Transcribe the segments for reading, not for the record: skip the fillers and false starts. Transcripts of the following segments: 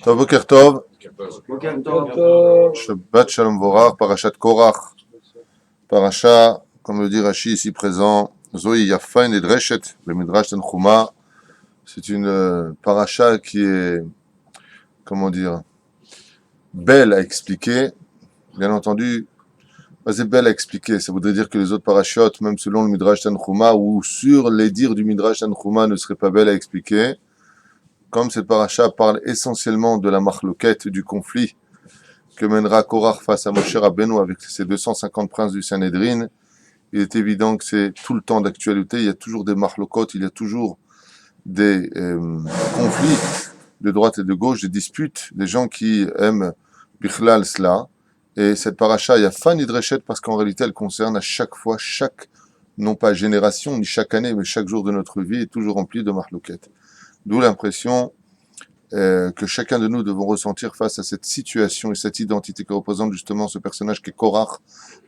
Tov Boker Tov, Boker Tov. Shabbat Shalom Vorach, Parashat Korach, Parasha, comme le dit Rashi ici présent, Zoï Yafain et Dreshet, le Midrash Tanchuma. C'est une parasha qui est, comment dire, belle à expliquer. Bien entendu, c'est belle à expliquer. Ça voudrait dire que les autres parachutes, même selon le Midrash Tanchuma, ou sur les dires du Midrash Tanchuma, ne seraient pas belles à expliquer. Comme cette paracha parle essentiellement de la machloket, du conflit que mènera Korach face à Moshe Rabbeinu avec ses 250 princes du Sanhédrin, il est évident que c'est tout le temps d'actualité. Il y a toujours des machlokot, il y a toujours des conflits de droite et de gauche, des disputes, des gens qui aiment bichlal cela. Et cette paracha, il y a fan idreshet parce qu'en réalité, elle concerne à chaque fois, non pas génération, ni chaque année, mais chaque jour de notre vie est toujours rempli de machloket. D'où l'impression que chacun de nous devons ressentir face à cette situation et cette identité que représente justement ce personnage qui est Korach,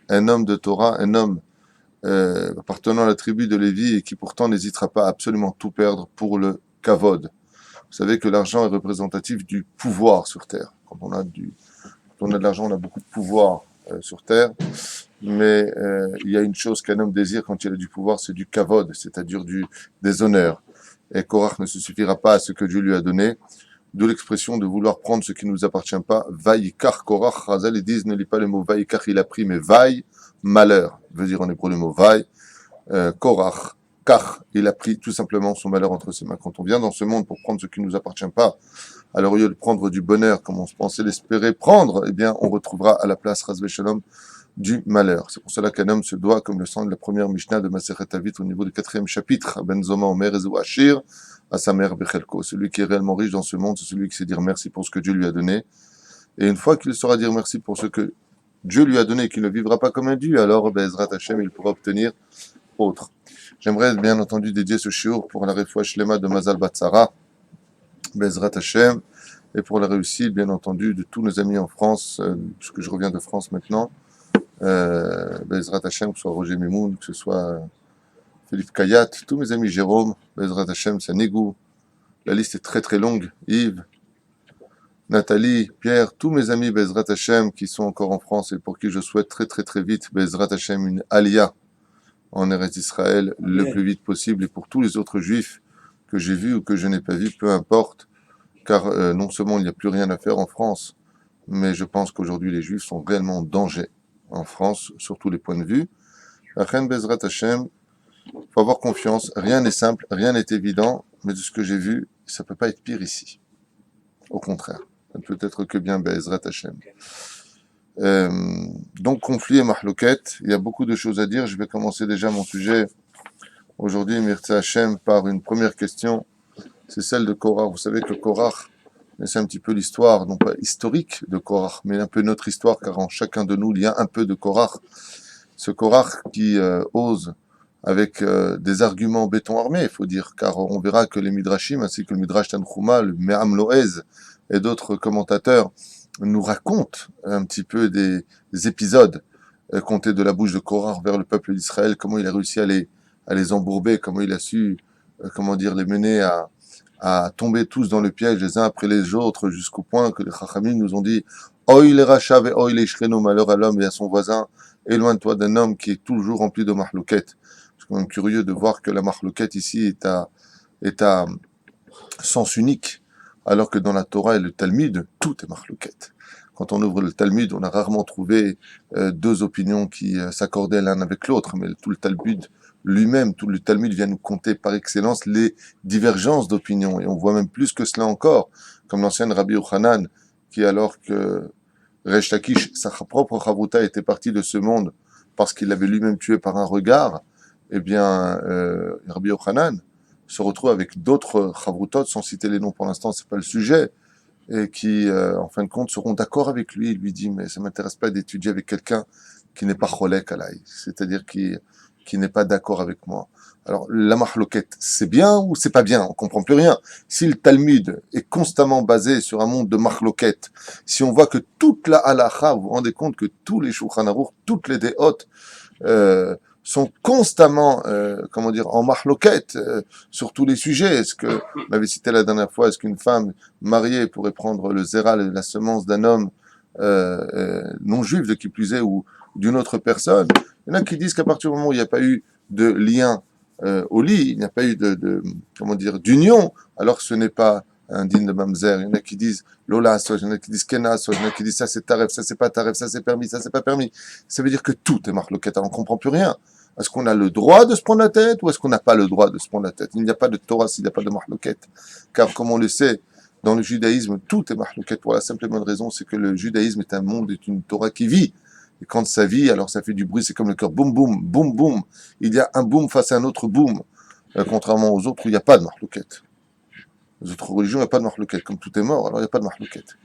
un homme de Torah, un homme appartenant à la tribu de Lévi et qui pourtant n'hésitera pas à absolument tout perdre pour le kavod. Vous savez que l'argent est représentatif du pouvoir sur terre. Quand on a de l'argent, on a beaucoup de pouvoir sur terre, mais il y a une chose qu'un homme désire quand il a du pouvoir, c'est du kavod, c'est-à-dire des honneurs. Et Korach ne se suffira pas à ce que Dieu lui a donné, de l'expression de vouloir prendre ce qui ne nous appartient pas. Vaïkar Korach, Razal, ils disent, ne lit pas le mot Vaïkar, il a pris, mais Vaï, malheur, veut dire en hébreu le mot Vaï, Korach, car il a pris tout simplement son malheur entre ses mains. Quand on vient dans ce monde pour prendre ce qui ne nous appartient pas, alors au lieu de prendre du bonheur, comme on se pensait l'espérer prendre, eh bien, on retrouvera à la place, Razvé Shalom, du malheur. C'est pour cela qu'un homme se doit, comme le sent la première Mishnah de Masechet Avit au niveau du 4e chapitre, Ben Zoma Omer Ezou Ashir, à sa mère Bechelko. Celui qui est réellement riche dans ce monde, c'est celui qui sait dire merci pour ce que Dieu lui a donné. Et une fois qu'il saura dire merci pour ce que Dieu lui a donné et qu'il ne vivra pas comme un dieu, alors Bezrat Hashem, il pourra obtenir autre. J'aimerais bien entendu dédier ce shiur pour la refoua shlema de Mazal Batsara, Bezrat Hashem, et pour la réussite, bien entendu, de tous nos amis en France, puisque je reviens de France maintenant, Bezrat Hashem, que ce soit Roger Memoun, que ce soit Philippe Kayat, tous mes amis Jérôme, Bezrat Hashem, Sanégou, la liste est très très longue, Yves, Nathalie, Pierre, tous mes amis Bezrat Hashem qui sont encore en France et pour qui je souhaite très très très vite, Bezrat Hashem, une alia en Eretz Israël le plus vite possible, et pour tous les autres juifs que j'ai vus ou que je n'ai pas vus, peu importe, car non seulement il n'y a plus rien à faire en France, mais je pense qu'aujourd'hui les juifs sont réellement en danger en France, sur tous les points de vue. Achen Bezrat Hashem, il faut avoir confiance, rien n'est simple, rien n'est évident, mais de ce que j'ai vu, ça ne peut pas être pire ici. Au contraire, ça ne peut être que bien Bezrat Hashem. Donc conflit et mahloket, il y a beaucoup de choses à dire. Je vais commencer déjà mon sujet aujourd'hui, Mirza Hashem, par une première question, c'est celle de Korach. Vous savez que Korach, c'est un petit peu l'histoire, non pas historique de Korach, mais un peu notre histoire, car en chacun de nous, il y a un peu de Korach. Ce Korach qui ose, avec des arguments béton armé, il faut dire, car on verra que les Midrashim, ainsi que le Midrash Tanchuma, le Me'am Loez et d'autres commentateurs, nous racontent un petit peu des épisodes contés de la bouche de Korach vers le peuple d'Israël, comment il a réussi à les embourber, comment il a su, les mener à tomber tous dans le piège les uns après les autres, jusqu'au point que les Chachamim nous ont dit « Oy les rachav et oy les shreno, malheur à l'homme et à son voisin, éloigne-toi d'un homme qui est toujours rempli de mahloket ». C'est quand même curieux de voir que la mahloket ici est à sens unique, alors que dans la Torah et le Talmud, tout est mahloket. Quand on ouvre le Talmud, on a rarement trouvé deux opinions qui s'accordaient l'un avec l'autre, mais tout le Talmud lui-même, tout le Talmud vient nous conter par excellence les divergences d'opinion. Et on voit même plus que cela encore, comme l'ancienne Rabbi Yochanan, qui alors que Resh Lakish, sa propre Chavruta, était parti de ce monde parce qu'il l'avait lui-même tué par un regard, eh bien, Rabbi Yochanan se retrouve avec d'autres Chavrutot, sans citer les noms pour l'instant, c'est pas le sujet, et qui, en fin de compte, seront d'accord avec lui. Il lui dit, mais ça m'intéresse pas d'étudier avec quelqu'un qui n'est pas cholek alay, c'est-à-dire qui n'est pas d'accord avec moi. Alors, la mahloket, c'est bien ou c'est pas bien? On comprend plus rien. Si le Talmud est constamment basé sur un monde de mahloket, si on voit que toute la halacha, vous vous rendez compte que tous les Shulchan Aruch, toutes les déhot, sont constamment, comment dire, en mahloquette sur tous les sujets. Est-ce que, on avait cité la dernière fois, est-ce qu'une femme mariée pourrait prendre le zéral, la semence d'un homme non juif, de qui plus est, ou d'une autre personne? Il y en a qui disent qu'à partir du moment où il n'y a pas eu de lien au lit, il n'y a pas eu comment dire, d'union, alors ce n'est pas un digne de mamzer. Il y en a qui disent lola, il y en a qui disent kena, il y en a qui disent ça c'est taref, ça c'est pas taref, ça c'est permis, ça c'est pas permis. Ça veut dire que tout est marloquette, on ne comprend plus rien. Est-ce qu'on a le droit de se prendre la tête ou est-ce qu'on n'a pas le droit de se prendre la tête? Il n'y a pas de Torah s'il n'y a pas de marloquette. Car comme on le sait, dans le judaïsme, tout est marloquette pour la simple et bonne raison, c'est que le judaïsme est un monde, est une Torah qui vit. Et quand ça vit, alors ça fait du bruit, c'est comme le cœur, boum, boum, boum, boum. Il y a un boum face à un autre boum. Contrairement aux autres où il n'y a pas de marloquette. Les autres religions, il n'y a pas de marloquette. Comme tout est mort, alors il n'y a pas de marloquette.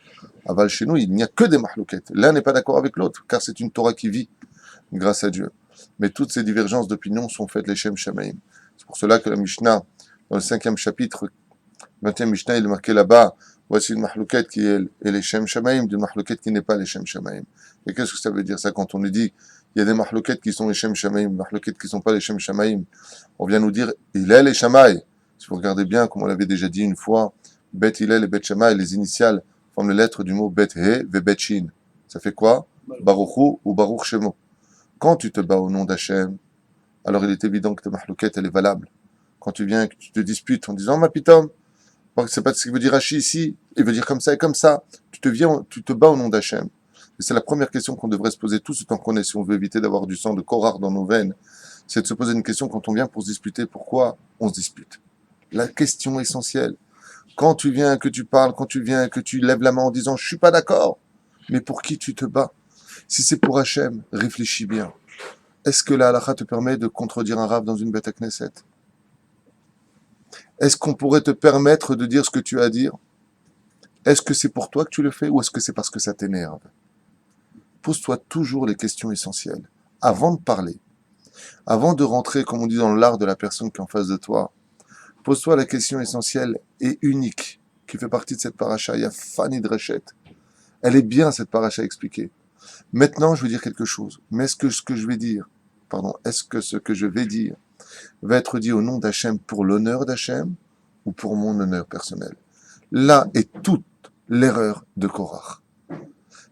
Aval, chez nous, il n'y a que des marloquettes. L'un n'est pas d'accord avec l'autre, car c'est une Torah qui vit, grâce à Dieu. Mais toutes ces divergences d'opinion sont faites les Shem Shamaim. C'est pour cela que la Mishnah, dans le 5e chapitre, 20e Mishnah, il est marqué là-bas, voici une mahlouquette qui est les Shem Shamaim, d'une mahlouquette qui n'est pas les Shem Shamaim. Et qu'est-ce que ça veut dire ça quand on nous dit, il y a des mahlouquettes qui sont les Shem Shamaim, des mahlouquettes qui ne sont pas les Shem Shamaim? On vient nous dire, il est les Shamaï. Si vous regardez bien, comme on l'avait déjà dit une fois, Bet Hillel et Bet Shammai, les initiales forment les lettres du mot Bet He ve Bet Shin. Ça fait quoi? Baruchu ou Baruch Shemo. Quand tu te bats au nom d'Hachem, alors il est évident que ta mahlouquette, elle est valable. Quand tu viens, que tu te disputes en disant, ma pitom, c'est pas ce qu'il veut dire Rashi ici, il veut dire comme ça et comme ça. Tu te bats au nom d'Hachem. Et c'est la première question qu'on devrait se poser tout ce temps qu'on est, si on veut éviter d'avoir du sang de Korach dans nos veines, c'est de se poser une question quand on vient pour se disputer. Pourquoi on se dispute? La question essentielle. Quand tu viens, que tu parles, quand tu viens, que tu lèves la main en disant, je suis pas d'accord, mais pour qui tu te bats? Si c'est pour Hachem, réfléchis bien. Est-ce que la halakha te permet de contredire un rave dans une bête à Knesset? Est-ce qu'on pourrait te permettre de dire ce que tu as à dire? Est-ce que c'est pour toi que tu le fais ou est-ce que c'est parce que ça t'énerve? Pose-toi toujours les questions essentielles. Avant de parler, avant de rentrer, comme on dit, dans l'art de la personne qui est en face de toi, pose-toi la question essentielle et unique qui fait partie de cette paracha. Il y a Fanny Dreshet. Elle est bien, cette paracha expliquée. Maintenant, je veux dire quelque chose. Mais est-ce que ce que je vais dire, va être dit au nom d'Hachem pour l'honneur d'Hachem ou pour mon honneur personnel? Là est toute l'erreur de Korach.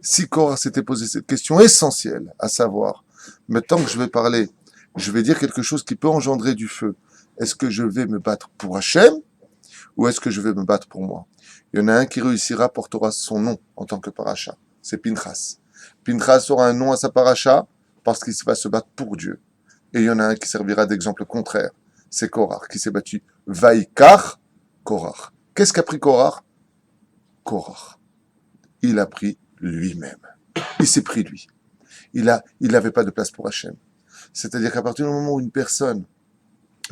Si Korach s'était posé cette question essentielle, à savoir, maintenant que je vais parler, je vais dire quelque chose qui peut engendrer du feu. Est-ce que je vais me battre pour Hachem ou est-ce que je vais me battre pour moi? Il y en a un qui réussira, portera son nom en tant que paracha. C'est Pinchas. Pinchas aura un nom à sa paracha parce qu'il va se battre pour Dieu. Et il y en a un qui servira d'exemple contraire. C'est Korach qui s'est battu. Vaikar Korach. Qu'est-ce qu'a pris Korach? Korach. Il a pris lui-même. Il s'est pris lui. Il n'avait pas de place pour Hachem. C'est-à-dire qu'à partir du moment où une personne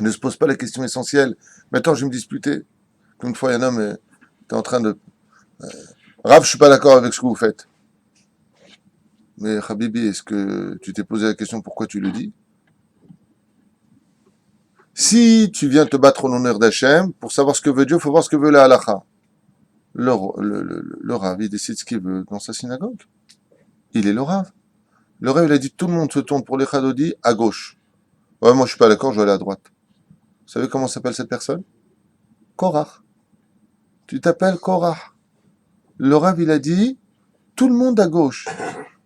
ne se pose pas la question essentielle, maintenant je vais me disputer. Une fois, il y a un homme qui est en train de... Rav, je suis pas d'accord avec ce que vous faites. Mais Habibi, est-ce que tu t'es posé la question pourquoi tu le dis? Si tu viens te battre en l'honneur d'Hachem, pour savoir ce que veut Dieu, il faut voir ce que veut la halakha. Le Rav, il décide ce qu'il veut dans sa synagogue. Il est le Rav. Le Rav, il a dit tout le monde se tourne pour les Chadodi à gauche. Ouais, moi je suis pas d'accord, je vais aller à droite. Vous savez comment s'appelle cette personne? Korach. Tu t'appelles Korach. Le Rav, il a dit tout le monde à gauche.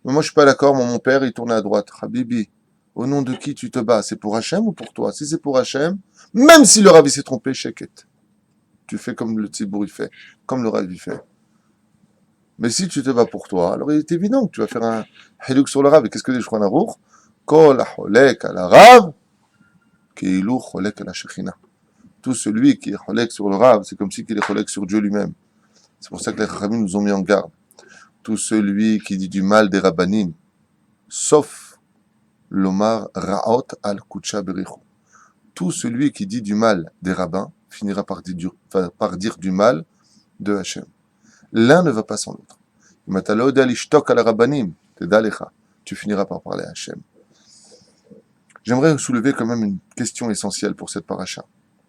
Mais moi je suis pas d'accord, mon père il tourne à droite. Habibi, au nom de qui tu te bats? C'est pour Hachem ou pour toi? Si c'est pour Hachem, même si le Rav il s'est trompé, sheket. Tu fais comme le Tzibour il fait, comme le Rav il fait. Mais si tu te bats pour toi, alors il est évident que tu vas faire un hiluk sur le Rav. Et qu'est-ce que dit Shulchan Aruch? Kol ha-cholek ala Rav, keilu cholek ala Shechina. Tout celui qui est cholek sur le Rav, c'est comme si il est cholek sur Dieu lui-même. C'est pour ça que les Chachamim nous ont mis en garde. Tout celui qui dit du mal des Rabbanim, sauf l'Omar Ra'ot al-Kutsha Berichu. Tout celui qui dit du mal des rabbins finira par dire du mal de Hachem. L'un ne va pas sans l'autre. Tu finiras par parler à Hachem. J'aimerais soulever quand même une question essentielle pour cette paracha.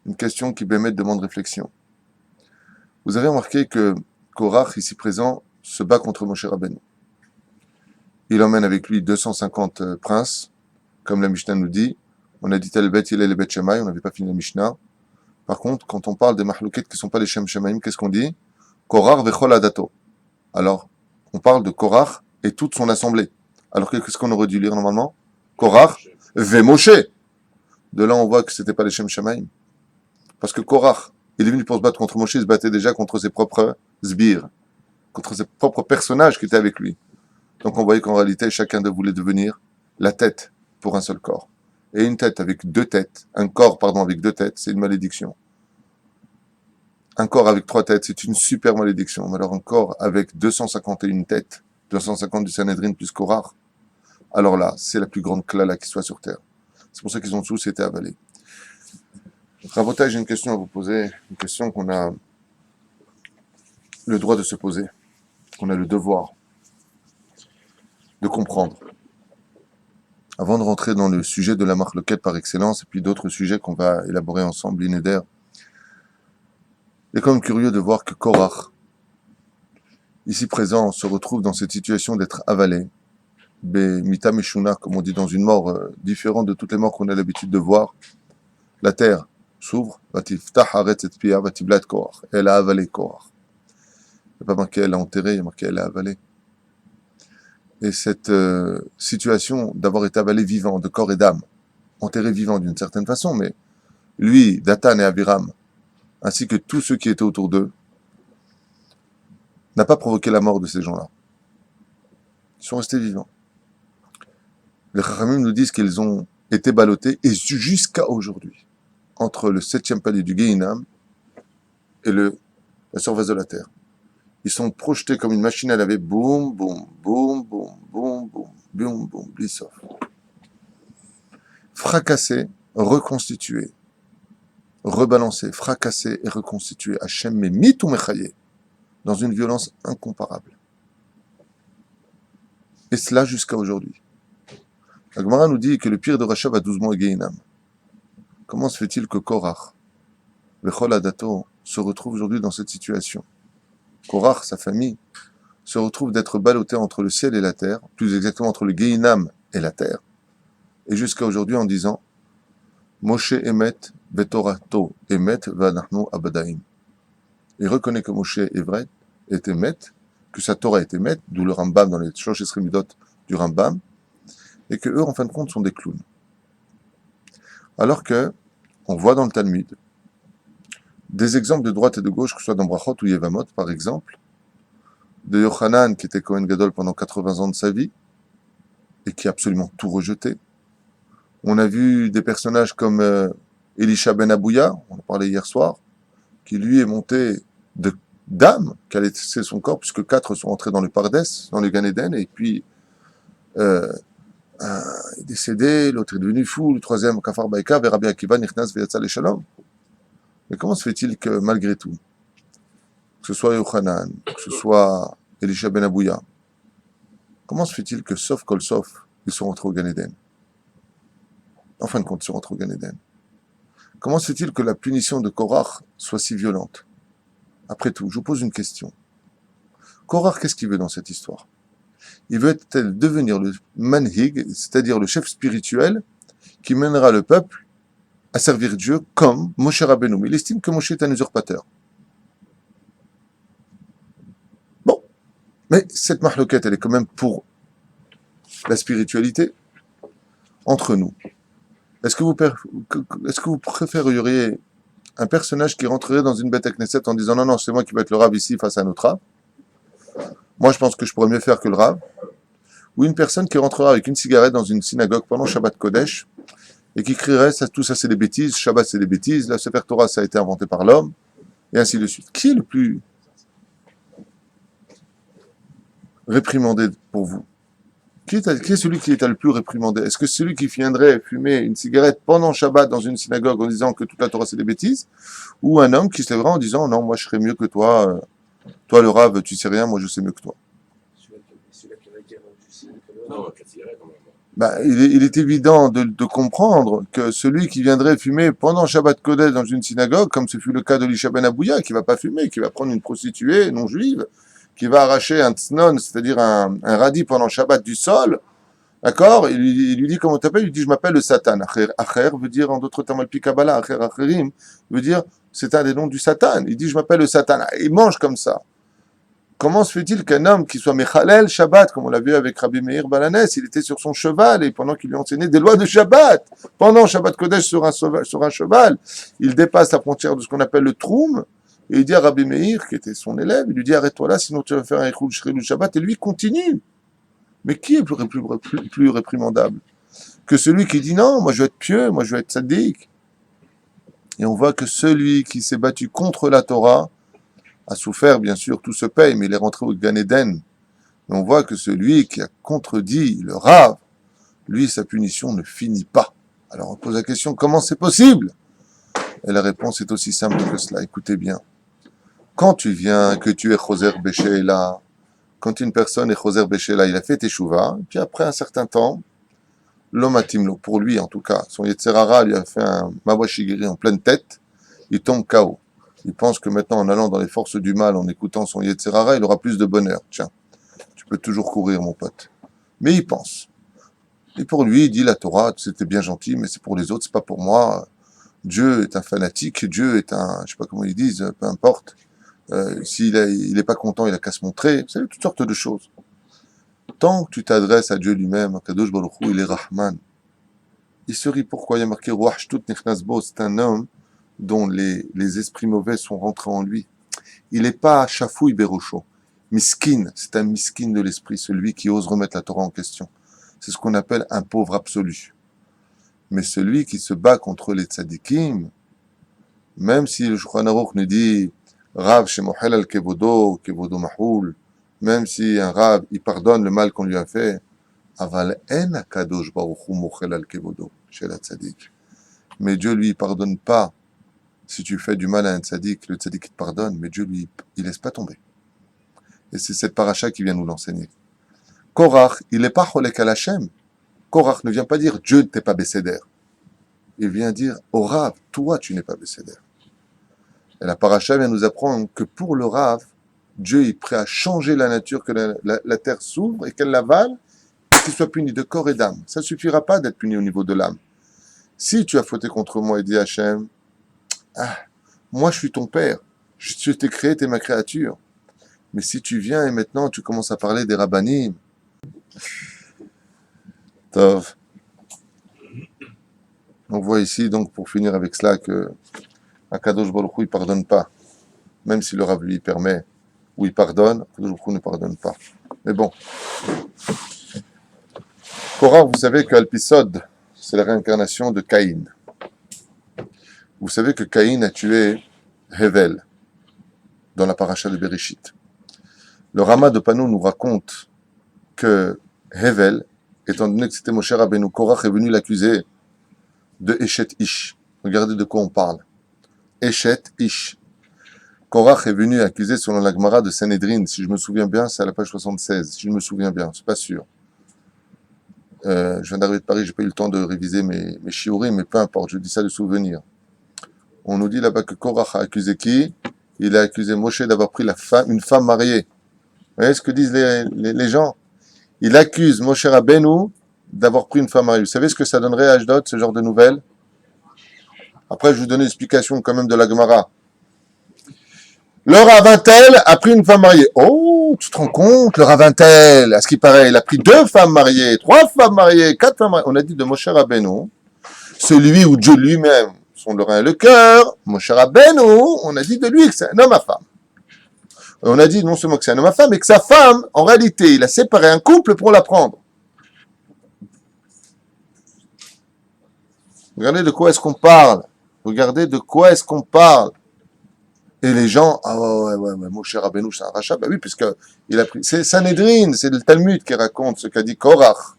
Une question qui demande réflexion. Vous avez remarqué que Korach, ici présent, se bat contre Moshe Rabbeinu. Il emmène avec lui 250 princes, comme la Mishnah nous dit, On a dit tel bet, il est le bet Shamaï, on n'avait pas fini la Mishnah. Par contre, quand on parle des mahlouket qui ne sont pas les Shem Shamaïm, qu'est-ce qu'on dit? Korach vechol adato. Alors, on parle de Korach et toute son assemblée. Alors, qu'est-ce qu'on aurait dû lire normalement? Korach ve Moshe. De là, on voit que c'était pas les Shem Shamaïm. Parce que Korach, il est venu pour se battre contre Moshe, il se battait déjà contre ses propres sbires, contre ses propres personnages qui étaient avec lui. Donc, on voyait qu'en réalité, chacun voulait devenir la tête pour un seul corps. Et une tête avec deux têtes, un corps, pardon, avec deux têtes, c'est une malédiction. Un corps avec trois têtes, c'est une super malédiction. Mais alors un corps avec 251 têtes, 250 du Sanhedrin plus Korach, alors là, c'est la plus grande klala qui soit sur Terre. C'est pour ça qu'ils ont tous été avalés. Rabotage, j'ai une question à vous poser, une question qu'on a le droit de se poser, qu'on a le devoir de comprendre. Avant de rentrer dans le sujet de la marloquette par excellence, et puis d'autres sujets qu'on va élaborer ensemble, Inéder, il est quand même curieux de voir que Korach, ici présent, se retrouve dans cette situation d'être avalé, Mita Meshuna, comme on dit, dans une mort différente de toutes les morts qu'on a l'habitude de voir. La terre s'ouvre, elle a avalé Korach. Il n'y a pas marqué elle a enterré, il y a marqué elle a avalé. Et cette situation d'avoir été avalé vivant, de corps et d'âme, enterré vivant d'une certaine façon, mais lui, Datan et Abiram, ainsi que tous ceux qui étaient autour d'eux, n'a pas provoqué la mort de ces gens-là. Ils sont restés vivants. Les Chachamim nous disent qu'ils ont été ballottés, et jusqu'à aujourd'hui, entre le 7e palier du Gehinam et la surface de la terre. Ils sont projetés comme une machine à laver, boum, boum, boum, boum, boum, boum, boum, boum, blissof. Fracassés, reconstitués, rebalancés, fracassés et reconstitués. Hachem me mitou mechaye, dans une violence incomparable. Et cela jusqu'à aujourd'hui. La Gemara nous dit que le pire de Rachav a 12 mois au Gehinam. Comment se fait-il que Korach, Vechol Adato, se retrouve aujourd'hui dans cette situation? Korach, sa famille, se retrouve d'être ballotté entre le ciel et la terre, plus exactement entre le Gehinam et la terre, et jusqu'à aujourd'hui en disant Moshe Emet, Betorato Emet, Vanachnu Abadaim. Il reconnaît que Moshe est vrai, est Emet, que sa Torah est Emet, d'où le Rambam dans les Shlosh Esrimidot du Rambam, et que eux, en fin de compte, sont des clowns. Alors que, on voit dans le Talmud, des exemples de droite et de gauche, que ce soit dans Brachot ou Yevamot, par exemple, de Yochanan, qui était Kohen Gadol pendant 80 ans de sa vie, et qui a absolument tout rejeté. On a vu des personnages comme Elisha ben Abouya, on en parlait hier soir, qui lui est monté d'âme, qui a laissé son corps, puisque 4 sont entrés dans le Pardes, dans le Gan Eden, et puis un est décédé, l'autre est devenu fou, le troisième, Kafar Baïka, Rabbi Akiva, Nichnas, Veyatzal et Shalom. Mais comment se fait-il que, malgré tout, que ce soit Yochanan, que ce soit Elisha ben Abouya, comment se fait-il que, sauf Kol Sof, ils sont rentrés au Gan Eden? En fin de compte, ils sont rentrés au Gan Eden. Comment se fait-il que la punition de Korach soit si violente? Après tout, je vous pose une question. Korach, qu'est-ce qu'il veut dans cette histoire? Il veut devenir le manhig, c'est-à-dire le chef spirituel, qui mènera le peuple à servir Dieu comme Moshe Rabbeinu. Mais il estime que Moshe est un usurpateur. Bon, mais cette mahloquette, elle est quand même pour la spiritualité entre nous. Est-ce que vous préféreriez un personnage qui rentrerait dans une bête Knesset en disant non, c'est moi qui vais être le rave ici face à notre rave? Moi, je pense que je pourrais mieux faire que le rave. Ou une personne qui rentrera avec une cigarette dans une synagogue pendant Shabbat Kodesh et qui crierait tout ça c'est des bêtises, Shabbat c'est des bêtises, la Sefer Torah ça a été inventé par l'homme, et ainsi de suite. Qui est le plus réprimandé pour vous? Qui est celui qui est le plus réprimandé? Est-ce que celui qui viendrait fumer une cigarette pendant Shabbat dans une synagogue en disant que toute la Torah c'est des bêtises, ou un homme qui se lèvera en disant non, moi je serais mieux que toi, toi le rave tu sais rien, moi je sais mieux que toi? Il est évident de comprendre que celui qui viendrait fumer pendant Shabbat Kodesh dans une synagogue, comme ce fut le cas de Elisha ben Abouya, qui va pas fumer, qui va prendre une prostituée non juive, qui va arracher un tsnon, c'est-à-dire un radis pendant Shabbat du sol, D'accord? Il lui dit comment t'appelles? Il lui dit je m'appelle le Satan. Acher veut dire en d'autres termes, le Kabbalah, Acher, Acherim veut dire c'est un des noms du Satan. Il dit je m'appelle le Satan. Il mange comme ça. Comment se fait-il qu'un homme qui soit Mechalel Shabbat, comme on l'a vu avec Rabbi Meir Balanès, il était sur son cheval et pendant qu'il lui enseignait des lois de Shabbat, pendant Shabbat Kodesh sur un cheval, il dépasse la frontière de ce qu'on appelle le Troum et il dit à Rabbi Meir, qui était son élève, il lui dit arrête-toi là, sinon tu vas faire un Echul Shrilul Shabbat et lui continue. Mais qui est plus réprimandable que celui qui dit non, moi je veux être pieux, moi je veux être tzaddik. Et on voit que celui qui s'est battu contre la Torah a souffert, bien sûr, tout se paye, mais il est rentré au Gan Eden. Et on voit que celui qui a contredit le Rav, lui, sa punition ne finit pas. Alors on pose la question, comment c'est possible? Et la réponse est aussi simple que cela. Écoutez bien. Quand tu viens, que tu es Choser Béchéla, quand une personne est Choser Béchéla, il a fait Teshuvah, puis après un certain temps, l'omatimlo, pour lui en tout cas, son Yetzerara lui a fait un Mawashigiri en pleine tête, il tombe KO. Il pense que maintenant, en allant dans les forces du mal, en écoutant son Yetzerara, il aura plus de bonheur. Tiens, tu peux toujours courir, mon pote. Mais il pense. Et pour lui, il dit la Torah, c'était bien gentil, mais c'est pour les autres, c'est pas pour moi. Dieu est un fanatique, Dieu est un, je sais pas comment ils disent, peu importe. S'il est pas content, il a qu'à se montrer. Vous savez, toutes sortes de choses. Tant que tu t'adresses à Dieu lui-même, Kadosh Baruch Hu, il est Rahman. Il se rit pourquoi il y a marqué Ruach Shtut Nechnas Bo, c'est un homme dont les esprits mauvais sont rentrés en lui. Il n'est pas chafouille Berocho. Miskin, c'est un miskin de l'esprit, celui qui ose remettre la Torah en question. C'est ce qu'on appelle un pauvre absolu. Mais celui qui se bat contre les tzadikim, même si le Shulchan Aruch nous dit Rav shemochel al kevodo, kevodo mahoul, même si un Rav, il pardonne le mal qu'on lui a fait, aval en akadosh baruch hu mochel al kevodo, chez la tzadik. Mais Dieu lui pardonne pas. Si tu fais du mal à un tzaddik, le tzaddik te pardonne, mais Dieu lui, il laisse pas tomber. Et c'est cette paracha qui vient nous l'enseigner. Korach, il n'est pas cholek al Hashem. Korach ne vient pas dire Dieu ne t'est pas bécéder. Il vient dire au Rav, toi tu n'es pas bécéder. Et la paracha vient nous apprendre que pour le Rav, Dieu est prêt à changer la nature, que la terre s'ouvre et qu'elle l'avale, et qu'il soit puni de corps et d'âme. Ça ne suffira pas d'être puni au niveau de l'âme. Si tu as fauté contre moi et dit Hachem, moi je suis ton père, je t'ai créé, t'es ma créature. Mais si tu viens et maintenant tu commences à parler des rabbanim, Tov. On voit ici donc pour finir avec cela que Akadosh Baruch Hu, il pardonne pas, même si le Rav lui permet, ou il pardonne, Akadosh Baruch Hu ne pardonne pas. Mais bon. Korah, vous savez que Alpisod, c'est la réincarnation de Caïn. Vous savez que Caïn a tué Hevel dans la paracha de Bereshit. Le Rama de Panou nous raconte que Hevel, étant donné que c'était Moshe Rabbeinu, Korah est venu l'accuser de Eshet Ish. Regardez de quoi on parle. Eshet Ish. Korah est venu accuser selon la Gemara de Sanhedrin, si je me souviens bien, c'est à la page 76, si je me souviens bien, c'est pas sûr. Je viens d'arriver de Paris, j'ai pas eu le temps de réviser mes shiurim, mais peu importe, je dis ça de souvenir. On nous dit là-bas que Korah a accusé qui? Il a accusé Moshe d'avoir pris une femme mariée. Vous voyez ce que disent les gens? Il accuse Moshe Rabbeinu d'avoir pris une femme mariée. Vous savez ce que ça donnerait à Ashdod, ce genre de nouvelles? Après, je vais vous donner l'explication quand même de la Gemara. Le Ravintel a pris une femme mariée. Oh, tu te rends compte, le Ravintel, à ce qui paraît, il a pris 2 femmes mariées, 3 femmes mariées, 4 femmes mariées. On a dit de Moshe Rabbeinu, celui où Dieu lui-même sont le rein et le cœur, Moshe Rabbeinu, on a dit de lui que c'est un homme à femme. On a dit non seulement que c'est un homme à femme, mais que sa femme, en réalité, il a séparé un couple pour la prendre. Regardez de quoi est-ce qu'on parle. Regardez de quoi est-ce qu'on parle. Et les gens, ah ouais, Moshe Rabbeinu, c'est un rachat. Bah oui, puisque il a pris. C'est Sanhedrin, c'est le Talmud qui raconte ce qu'a dit Korach.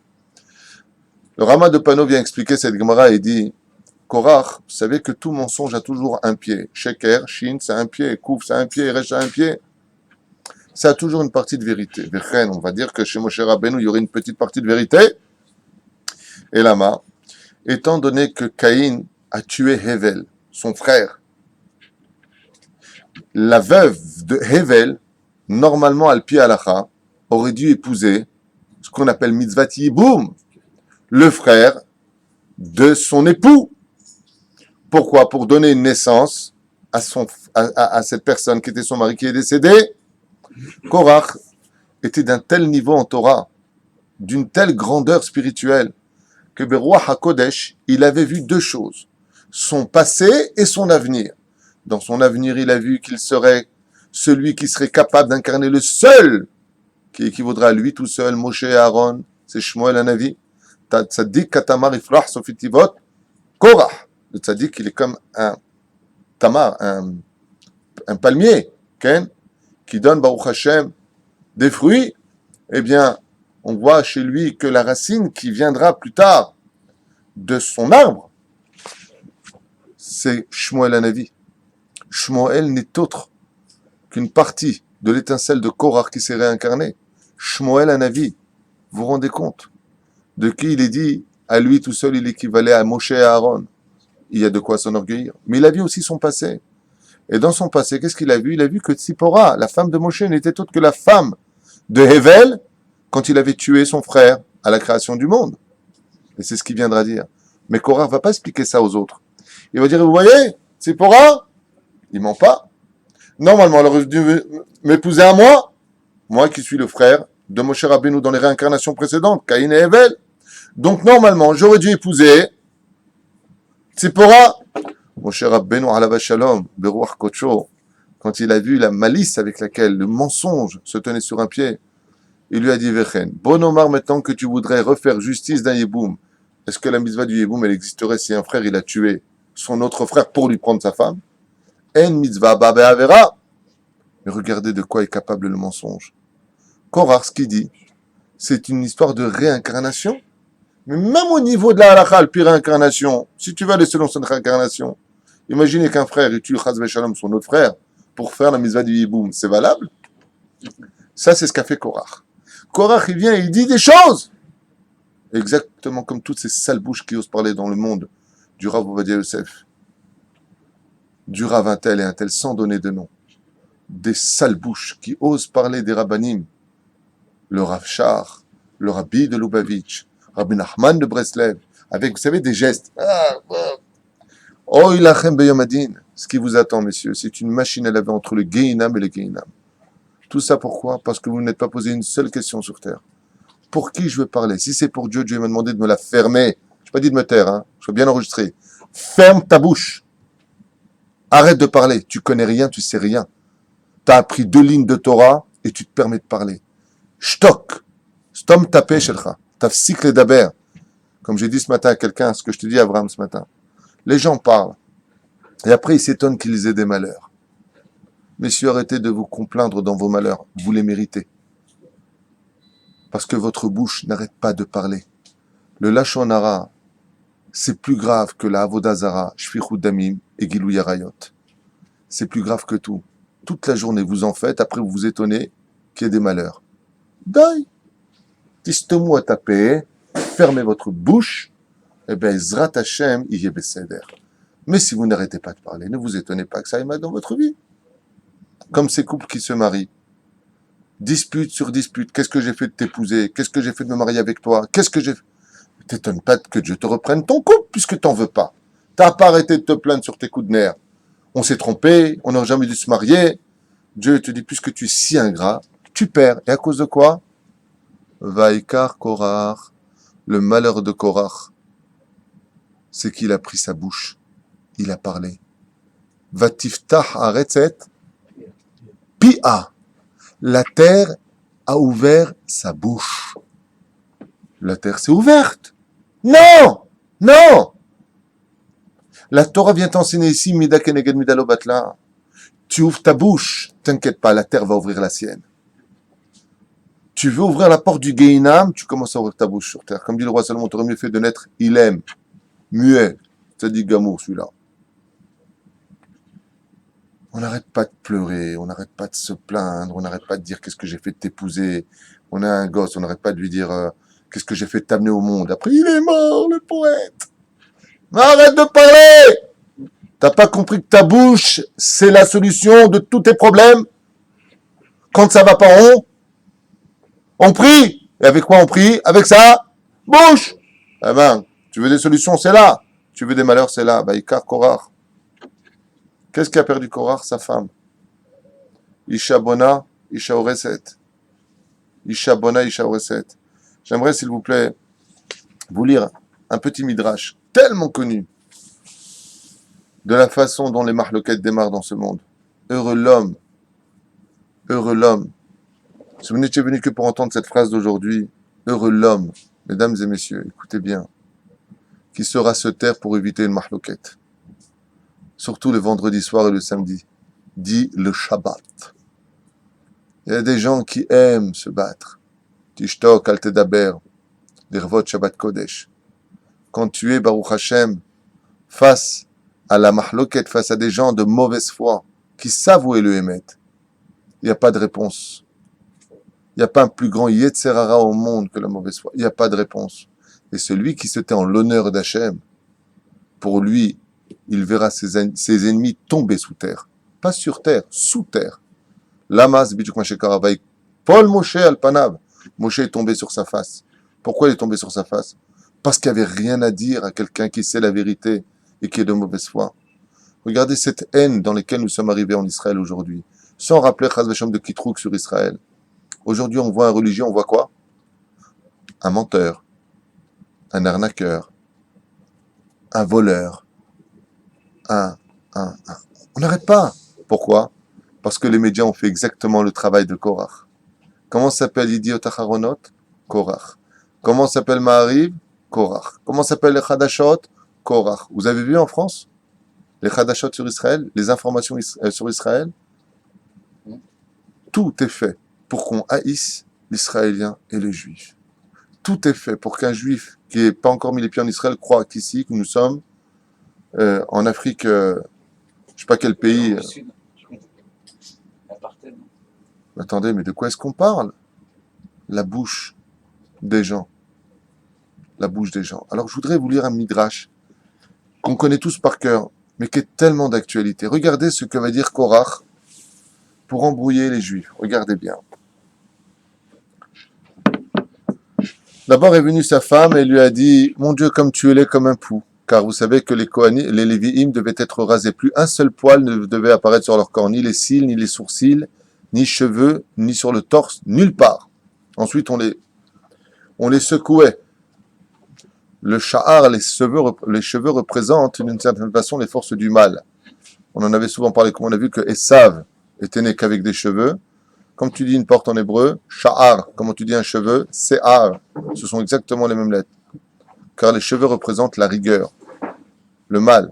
Le Rama de Pano vient expliquer cette Gemara et dit Korach, vous savez que tout mensonge a toujours un pied. Sheker, Shin, c'est un pied. Kouf, c'est un pied. Resh, c'est un pied. Ça a toujours une partie de vérité. Vechen, on va dire que chez Moshe Rabbeinu, il y aurait une petite partie de vérité. Et Lama, étant donné que Caïn a tué Hevel, son frère, la veuve de Hevel, normalement, al-pi halacha, aurait dû épouser ce qu'on appelle mitzvat yiboum, le frère de son époux. Pourquoi? Pour donner une naissance à cette personne qui était son mari qui est décédé. Korach était d'un tel niveau en Torah, d'une telle grandeur spirituelle, que Beruach HaKodesh, il avait vu deux choses, son passé et son avenir. Dans son avenir, il a vu qu'il serait celui qui serait capable d'incarner le seul qui équivaudra à lui tout seul, Moshe et Aaron, c'est Shmuel Hanavi. Tzaddik katamar ifrah sofitivot, Korah. Le tzaddik, il est comme un tamar, un palmier, okay, qui donne, Baruch Hashem, des fruits. Eh bien, on voit chez lui que la racine qui viendra plus tard de son arbre, c'est Shmuel Hanavi. Shmuel n'est autre qu'une partie de l'étincelle de Korah qui s'est réincarnée. Shmuel Hanavi, vous vous rendez compte de qui il est dit, à lui tout seul, il équivalait à Moshe et Aaron. Il y a de quoi s'enorgueillir. Mais il a vu aussi son passé. Et dans son passé, qu'est-ce qu'il a vu? Il a vu que Tzipora, la femme de Moshe, n'était autre que la femme de Hevel quand il avait tué son frère à la création du monde. Et c'est ce qu'il viendra dire. Mais Korah ne va pas expliquer ça aux autres. Il va dire, vous voyez, Tzipora, il ment pas. Normalement, elle aurait dû m'épouser à moi qui suis le frère de Moshe Rabbeinu dans les réincarnations précédentes, Caïn et Hevel. Donc normalement, j'aurais dû épouser Tzipora. Moshe Rabbeinu alava shalom, beruach kocho, quand il a vu la malice avec laquelle le mensonge se tenait sur un pied, il lui a dit, Vechen, bon Omar, maintenant que tu voudrais refaire justice d'un Yeboum, est-ce que la mitzvah du Yeboum, elle existerait si un frère, il a tué son autre frère pour lui prendre sa femme? En mitzvah ba be'avera. Mais regardez de quoi est capable le mensonge. Korah, ce qu'il dit, c'est une histoire de réincarnation. Mais même au niveau de la halakha, le pire réincarnation, si tu vas aller selon cette réincarnation, imaginez qu'un frère il tue Chaz v'Shalom son autre frère pour faire la mitzvah du Yiboum, c'est valable? Ça, c'est ce qu'a fait Korah. Korah, il vient et il dit des choses. Exactement comme toutes ces sales bouches qui osent parler dans le monde du Rav Ovadia Yosef, du Rav un tel et un tel, sans donner de nom. Des sales bouches qui osent parler des Rabbanim, le Rav Shar, le Rabbi de Lubavitch, Rabbi Nachman de Breslev, avec, vous savez, des gestes. Oh, ilachem beyomadin. Ce qui vous attend, messieurs, c'est une machine à laver entre le Gehinam et le Gehinam. Tout ça pourquoi? Parce que vous n'êtes pas posé une seule question sur terre. Pour qui je veux parler? Si c'est pour Dieu, Dieu m'a demandé de me la fermer. Je n'ai pas dit de me taire, hein. Je veux bien enregistrer. Ferme ta bouche. Arrête de parler. Tu connais rien, tu sais rien. Tu as appris 2 lignes de Torah et tu te permets de parler. Shtok. Stom tapé, shelcha. Tafsik le daber. Comme j'ai dit ce matin à quelqu'un, ce que je te dis à Abraham ce matin. Les gens parlent. Et après, ils s'étonnent qu'ils aient des malheurs. Messieurs, arrêtez de vous complaindre dans vos malheurs. Vous les méritez. Parce que votre bouche n'arrête pas de parler. Le Lachon Hara, c'est plus grave que la Avodah Zara, Shfichut Damim et Gilou Yarayot. C'est plus grave que tout. Toute la journée, vous en faites, après vous vous étonnez qu'il y ait des malheurs. Dai. Tistemou à taper, fermez votre bouche, et bien, Zrat Hashem, il y est Besséder. Mais si vous n'arrêtez pas de parler, ne vous étonnez pas que ça aille mal dans votre vie. Comme ces couples qui se marient. Dispute sur dispute. Qu'est-ce que j'ai fait de t'épouser? Qu'est-ce que j'ai fait de me marier avec toi? Qu'est-ce que j'ai fait? T'étonnes pas que Dieu te reprenne ton couple, puisque t'en veux pas. T'as pas arrêté de te plaindre sur tes coups de nerfs. On s'est trompé, on n'aurait jamais dû se marier. Dieu te dit, puisque tu es si ingrat, tu perds. Et à cause de quoi? Vaikar Korah, le malheur de Korah, c'est qu'il a pris sa bouche. Il a parlé. Vatiftah aretzet pia. La terre a ouvert sa bouche. La terre s'est ouverte. Non! Non! La Torah vient t'enseigner ici, Mida Keneged Mida Lo Batla. Tu ouvres ta bouche, t'inquiète pas, la terre va ouvrir la sienne. Tu veux ouvrir la porte du Gehinam, tu commences à ouvrir ta bouche sur terre. Comme dit le roi Salomon, t'aurais mieux fait de naître Ilem, muet, ça dit Gamour celui-là. On n'arrête pas de pleurer, on n'arrête pas de se plaindre, on n'arrête pas de dire qu'est-ce que j'ai fait de t'épouser. On a un gosse, on n'arrête pas de lui dire qu'est-ce que j'ai fait de t'amener au monde. Après, il est mort, le poète. Mais arrête de parler! T'as pas compris que ta bouche, c'est la solution de tous tes problèmes? Quand ça va pas, on prie. Et avec quoi on prie? Avec ça, bouche. Eh ben, tu veux des solutions, c'est là. Tu veux des malheurs, c'est là. Baïkar Korach. Qu'est-ce qui a perdu Korach? Sa femme. Isha Bona, Isha Oreset. Isha Bona, Isha Oreset. J'aimerais, s'il vous plaît, vous lire un petit midrash tellement connu de la façon dont les mahloquettes démarrent dans ce monde. Heureux l'homme. Heureux l'homme. Si vous n'étiez venu que pour entendre cette phrase d'aujourd'hui, heureux l'homme, mesdames et messieurs, écoutez bien, qui saura se taire pour éviter une mahloquette. Surtout le vendredi soir et le samedi, dit le Shabbat. Il y a des gens qui aiment se battre. Tishtok al tedaber, l'irvot Shabbat Kodesh. Quand tu es, Baruch Hashem, face à la mahloquette, face à des gens de mauvaise foi, qui savent où est le Hémet, il n'y a pas de réponse. Il n'y a pas un plus grand Yetzerara au monde que la mauvaise foi. Il n'y a pas de réponse. Et celui qui se tait en l'honneur d'Hachem, pour lui, il verra ses ennemis tomber sous terre. Pas sur terre, sous terre. Lamas bidjuk mashekaravai. Paul Moshe Alpanav. Moshe est tombé sur sa face. Pourquoi il est tombé sur sa face? Parce qu'il n'y avait rien à dire à quelqu'un qui sait la vérité et qui est de mauvaise foi. Regardez cette haine dans laquelle nous sommes arrivés en Israël aujourd'hui. Sans rappeler Chaz V'Shem de Kitrouk sur Israël. Aujourd'hui, on voit un religieux, on voit quoi? Un menteur, un arnaqueur, un voleur, On n'arrête pas. Pourquoi? Parce que les médias ont fait exactement le travail de Korach. Comment s'appelle Idiot Acharonot? Korach. Comment s'appelle Ma'ariv? Korach. Comment s'appelle les Hadashot? Korach. Vous avez vu en France les Hadashot sur Israël, les informations sur Israël? Tout est fait pour qu'on haïsse l'Israélien et les Juifs. Tout est fait pour qu'un Juif qui n'est pas encore mis les pieds en Israël croit qu'ici, que nous sommes en Afrique, je ne sais pas quel pays. Attendez, mais de quoi est-ce qu'on parle? La bouche des gens. La bouche des gens. Alors je voudrais vous lire un midrash qu'on connaît tous par cœur, mais qui est tellement d'actualité. Regardez ce que va dire Korach pour embrouiller les Juifs. Regardez bien. D'abord est venue sa femme et lui a dit « Mon Dieu, comme tu es laid comme un pou ». Car vous savez que les Lévi'im devaient être rasés. Plus un seul poil ne devait apparaître sur leur corps. Ni les cils, ni les sourcils, ni cheveux, ni sur le torse, nulle part. Ensuite, on les secouait. Le sha'ar, les cheveux représentent d'une certaine façon les forces du mal. On en avait souvent parlé, comme on a vu que Esav était né qu'avec des cheveux. Comme tu dis une porte en hébreu, sha'ar, comment tu dis un cheveu, se'ar, ce sont exactement les mêmes lettres. Car les cheveux représentent la rigueur, le mal.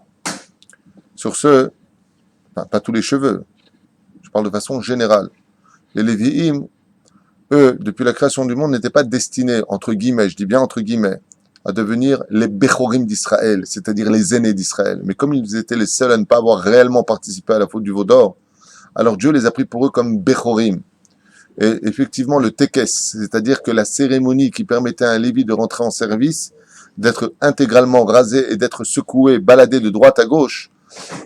Sur ce, pas tous les cheveux, je parle de façon générale. Les Lévi'im, eux, depuis la création du monde, n'étaient pas destinés, entre guillemets, je dis bien entre guillemets, à devenir les Bechorim d'Israël, c'est-à-dire les aînés d'Israël. Mais comme ils étaient les seuls à ne pas avoir réellement participé à la faute du veau d'or, alors Dieu les a pris pour eux comme Bechorim. Et effectivement, le Tekes, c'est-à-dire que la cérémonie qui permettait à un Lévi de rentrer en service, d'être intégralement rasé et d'être secoué, baladé de droite à gauche,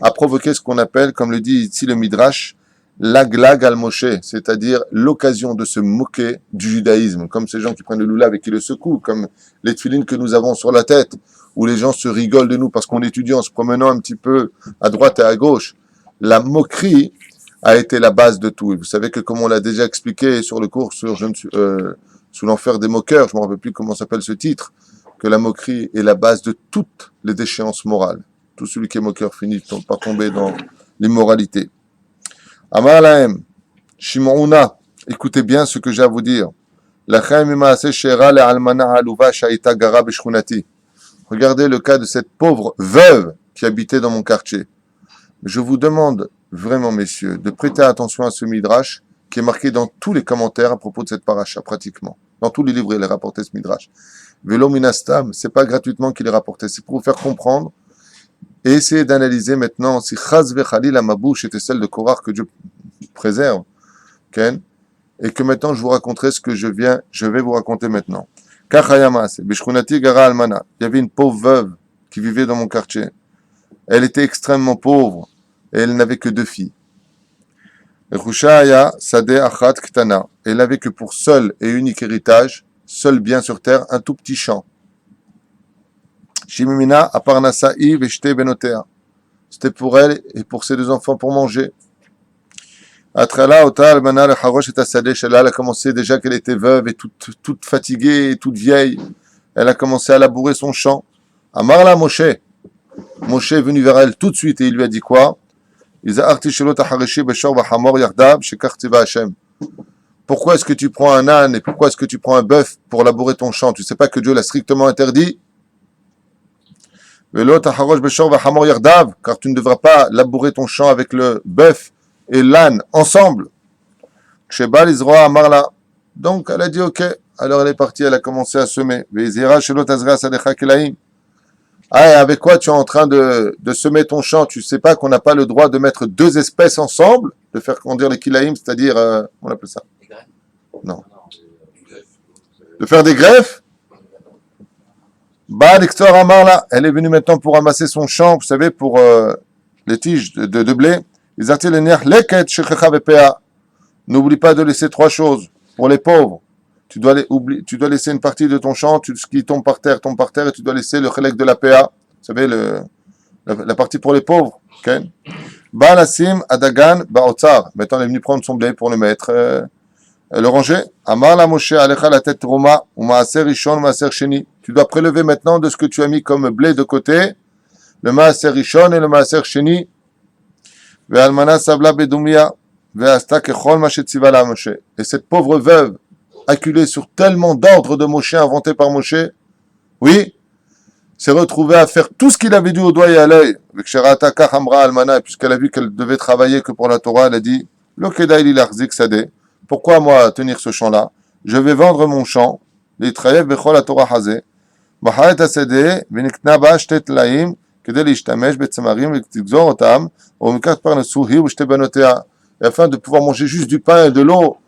a provoqué ce qu'on appelle, comme le dit ici le Midrash, l'aglag al-Moshe, c'est-à-dire l'occasion de se moquer du judaïsme, comme ces gens qui prennent le loulav et qui le secouent, comme les tefilines que nous avons sur la tête, où les gens se rigolent de nous parce qu'on étudie en se promenant un petit peu à droite et à gauche. La moquerie a été la base de tout. Et vous savez que, comme on l'a déjà expliqué sur le cours sur sous l'enfer des moqueurs, je ne me rappelle plus comment s'appelle ce titre, que la moquerie est la base de toutes les déchéances morales. Tout celui qui est moqueur finit par tomber dans l'immoralité. Amar lahem, Shimouna, écoutez bien ce que j'ai à vous dire. Regardez le cas de cette pauvre veuve qui habitait dans mon quartier. Je vous demande vraiment, messieurs, de prêter attention à ce midrash qui est marqué dans tous les commentaires à propos de cette paracha, pratiquement. Dans tous les livres, il est rapporté ce midrash. Velo minastam, c'est pas gratuitement qu'il est rapporté, c'est pour vous faire comprendre et essayer d'analyser maintenant si chaz vechalil ma bouche était celle de Korach que Dieu préserve, Ken, et que maintenant je vous raconterai ce que je vais vous raconter maintenant. Kachayamas, bishkunati gara almana, il y avait une pauvre veuve qui vivait dans mon quartier. Elle était extrêmement pauvre et elle n'avait que 2 filles. Rushaya sadeh achat ktana, elle n'avait que pour seul et unique héritage, seul bien sur terre, un tout petit champ. Shimimina aparnasa'i veshte benotea. C'était pour elle et pour ses deux enfants pour manger. Atrala ota almana le harosh et asadeh shela. Elle a commencé déjà qu'elle était veuve et toute fatiguée et toute vieille. Elle a commencé à labourer son champ. Amarla Moshe. Moshe est venu vers elle tout de suite et il lui a dit quoi? Pourquoi est-ce que tu prends un âne et pourquoi est-ce que tu prends un bœuf pour labourer ton champ? Tu ne sais pas que Dieu l'a strictement interdit? Car tu ne devras pas labourer ton champ avec le bœuf et l'âne ensemble. Donc elle a dit ok. Alors elle est partie, elle a commencé à semer. Ah, et avec quoi tu es en train de semer ton champ? Tu ne sais pas qu'on n'a pas le droit de mettre deux espèces ensemble, de faire grandir les kilaïm, c'est-à-dire, on appelle ça? Non. De faire des greffes? Bah, l'Extor Amarla, elle est venue maintenant pour ramasser son champ, vous savez, pour les tiges de blé. Ils arrêtent les nerfs, leket, shechecha vepea. N'oublie pas de laisser trois choses pour les pauvres. Tu dois laisser une partie de ton champ, ce qui tombe par terre, et tu dois laisser le chelek de la PA, vous savez, la partie pour les pauvres. Okay? Ba'alasim adagan ba'otzar. Maintenant, elle est venue prendre son blé pour le mettre, le ranger. Amar la Moshe alecha la tête roma, ou maaser rishon, maaser sheni. Tu dois prélever maintenant de ce que tu as mis comme blé de côté, le maaser rishon et le maaser sheni. Ve'almana sabla bedumia, ve'asta kechol ma shetziva la Moshe. Et cette pauvre veuve, acculée sur tellement d'ordres de Moshe inventés par Moshe, oui, s'est retrouvée à faire tout ce qu'il avait dit au doigt et à l'œil. Puisqu'elle a vu qu'elle devait travailler que pour la Torah, elle a dit, pourquoi moi tenir ce champ-là? Je vais vendre mon champ, la Torah hazeh, afin de pouvoir manger juste du pain et de l'eau.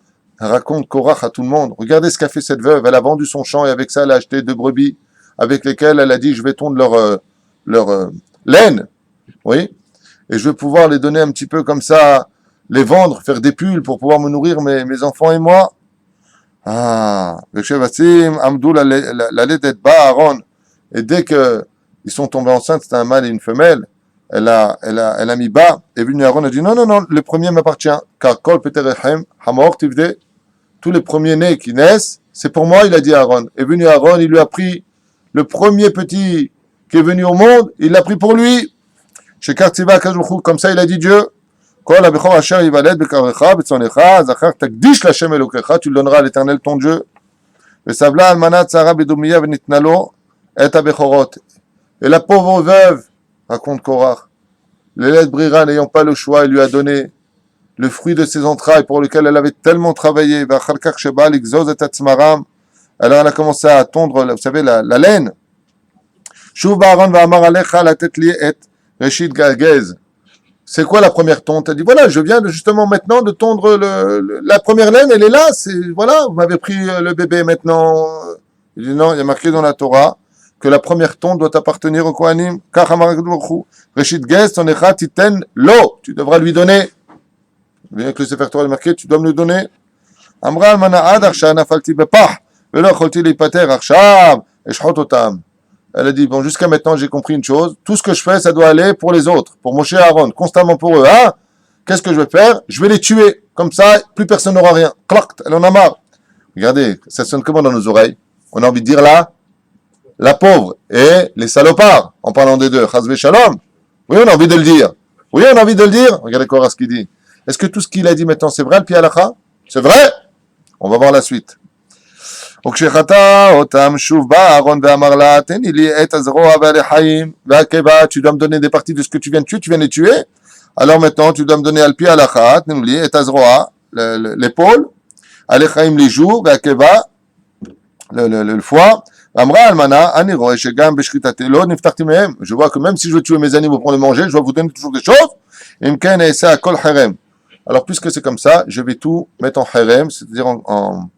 Elle raconte Korach à tout le monde. Regardez ce qu'a fait cette veuve. Elle a vendu son champ et avec ça, elle a acheté 2 brebis avec lesquelles elle a dit, je vais tondre leur laine. Oui. Et je vais pouvoir les donner un petit peu comme ça, les vendre, faire des pulls pour pouvoir me nourrir mes enfants et moi. Ah. Et dès qu'ils sont tombés enceintes, c'était un mâle et une femelle. Elle a mis bas. Et venu Aaron a dit, non, le premier m'appartient. Car kol peterechem hamor tivde. Tous les premiers-nés qui naissent, c'est pour moi, il a dit à Aaron. Est venu Aaron, il lui a pris le premier petit qui est venu au monde, il l'a pris pour lui. Chez Kartiva Kajouchou, comme ça il a dit Dieu. Kol abechor asher yivaled bekarecha betzonecha zachar takdish l'Hashem elokecha, tu le donneras à l'Éternel ton Dieu. Vesavla almanat tzara bedomiya venitnalo et abechorot. Et la pauvre veuve, raconte Korach, l'élève Brira n'ayant pas le choix, il lui a donné le fruit de ses entrailles pour lequel elle avait tellement travaillé. Alors elle a commencé à tondre, vous savez, la laine. C'est quoi la première tonte? Elle dit, voilà, je viens justement maintenant de tondre la première laine, elle est là, voilà, vous m'avez pris le bébé maintenant. Il dit, non, il y a marqué dans la Torah que la première tonte doit appartenir au Kohanim. Tu devras lui donner. Bien que le Sefer Torah est marqué, tu dois me le donner. Amra almana ad arsha nafalti bepah, velo cholti lipater arshav, eshchot otam. Elle a dit, bon, jusqu'à maintenant, j'ai compris une chose. Tout ce que je fais, ça doit aller pour les autres, pour Moshe et Aaron, constamment pour eux. Hein? Qu'est-ce que je vais faire? Je vais les tuer. Comme ça, plus personne n'aura rien. Clac, elle en a marre. Regardez, ça sonne comment dans nos oreilles? On a envie de dire là, la pauvre et les salopards, en parlant des deux. Chazvé shalom. Oui, on a envie de le dire. Oui, on a envie de le dire. Regardez quoi ce qu'il dit. Est-ce que tout ce qu'il a dit maintenant, c'est vrai, le pialacha? C'est vrai? On va voir la suite. Tu dois me donner des parties de ce que tu viens de tuer, tu viens de les tuer. Alors maintenant, tu dois me donner al-pi alachat, l'épaule, al-echaim les joues, le foie. Je vois que même si je veux tuer mes animaux pour les manger, je dois vous donner toujours des choses. Alors, puisque c'est comme ça, je vais tout mettre en harem, c'est-à-dire en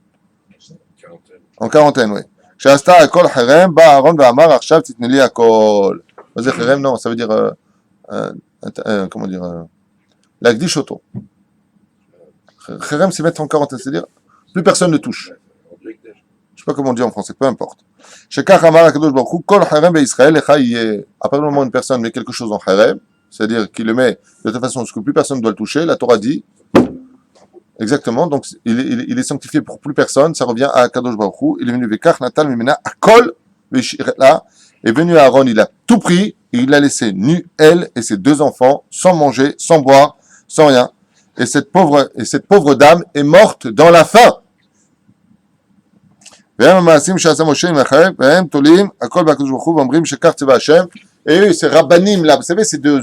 quarantaine, oui. Shasta akol harem, ba Aaron va amar arshav titneli akol. Harem, non, ça veut dire, comment dire, la gdishoto. Harem, c'est mettre en quarantaine, c'est-à-dire, plus personne ne touche. Je sais pas comment on dit en français, peu importe. Shekach Amar HaKadosh Baruch Hu, Kol Harem Israël, Lecha Yeh. À partir du moment où une personne met quelque chose en harem, c'est-à-dire qu'il le met de telle façon que plus personne ne doit le toucher, la Torah dit, exactement, donc il est sanctifié pour plus personne, ça revient à Kadosh Baruch Hu, il est venu Vekach Natal Mimena Akol Veshirela, est venu Aaron, il a tout pris, et il a laissé nu elle et ses deux enfants, sans manger, sans boire, sans rien. Et cette pauvre dame est morte dans la faim. Et ces rabbanim là, vous savez, ces deux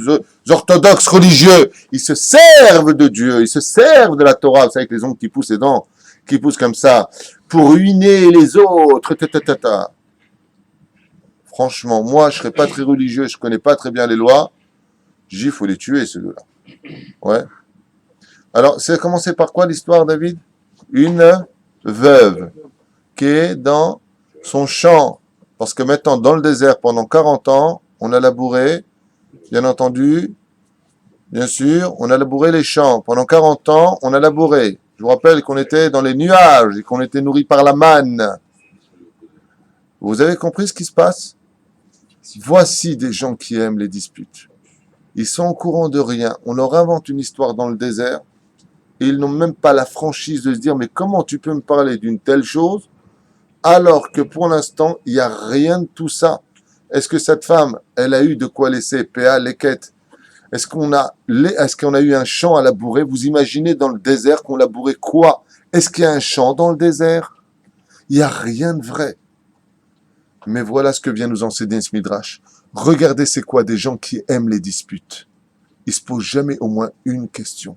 orthodoxes religieux, ils se servent de Dieu, ils se servent de la Torah, vous savez, avec les ongles qui poussent, les dents qui poussent comme ça, pour ruiner les autres. Franchement, moi, je serais pas très religieux, je connais pas très bien les lois. Je dis, il faut les tuer, ces deux-là. Ouais. Alors, c'est commencé par quoi l'histoire, David? Une veuve qui est dans son champ. Parce que maintenant, dans le désert, pendant 40 ans, on a labouré, bien entendu, bien sûr, on a labouré les champs. Pendant 40 ans, on a labouré. Je vous rappelle qu'on était dans les nuages et qu'on était nourris par la manne. Vous avez compris ce qui se passe? Voici des gens qui aiment les disputes. Ils sont au courant de rien. On leur invente une histoire dans le désert et ils n'ont même pas la franchise de se dire mais comment tu peux me parler d'une telle chose alors que pour l'instant, il n'y a rien de tout ça. Est-ce que cette femme, elle a eu de quoi laisser P.A. Leket? Est-ce qu'on a eu un champ à labourer? Vous imaginez dans le désert qu'on labourait quoi? Est-ce qu'il y a un champ dans le désert? Il n'y a rien de vrai. Mais voilà ce que vient nous enseigner ce Midrash. Regardez c'est quoi des gens qui aiment les disputes. Ils se posent jamais au moins une question.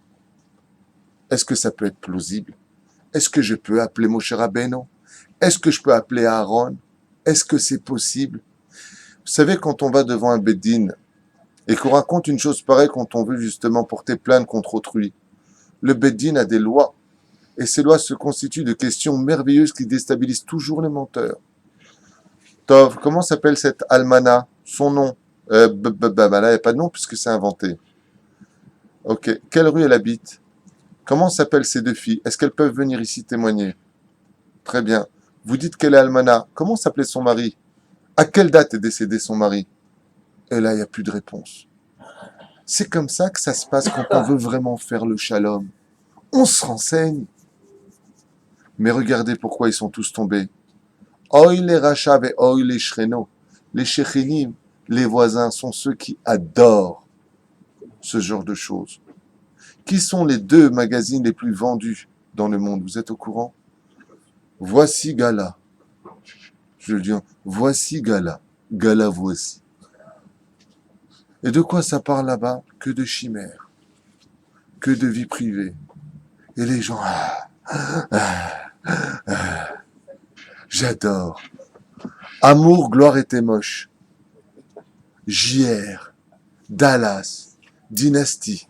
Est-ce que ça peut être plausible? Est-ce que je peux appeler Moshe Rabbeinu? Est-ce que je peux appeler Aaron? Est-ce que c'est possible? Vous savez, quand on va devant un Beddin et qu'on raconte une chose pareille quand on veut justement porter plainte contre autrui, le Beddin a des lois. Et ces lois se constituent de questions merveilleuses qui déstabilisent toujours les menteurs. Tov, comment s'appelle cette almana? Son nom? Là, il n'y a pas de nom puisque c'est inventé. Ok. Quelle rue elle habite? Comment s'appellent ces deux filles? Est-ce qu'elles peuvent venir ici témoigner? Très bien. Vous dites qu'elle est almana. Comment s'appelait son mari? À quelle date est décédé son mari? Et là, il n'y a plus de réponse. C'est comme ça que ça se passe quand on veut vraiment faire le shalom. On se renseigne. Mais regardez pourquoi ils sont tous tombés. Oy les rachab et oy les shreno. Les shechinim, les voisins, sont ceux qui adorent ce genre de choses. Qui sont les deux magazines les plus vendus dans le monde? Vous êtes au courant? Voici Gala. Je le dis, voici Gala. Gala voici. Et de quoi ça parle là-bas? Que de chimères. Que de vie privée. Et les gens, j'adore. Amour, gloire et moche. JR. Dallas. Dynastie.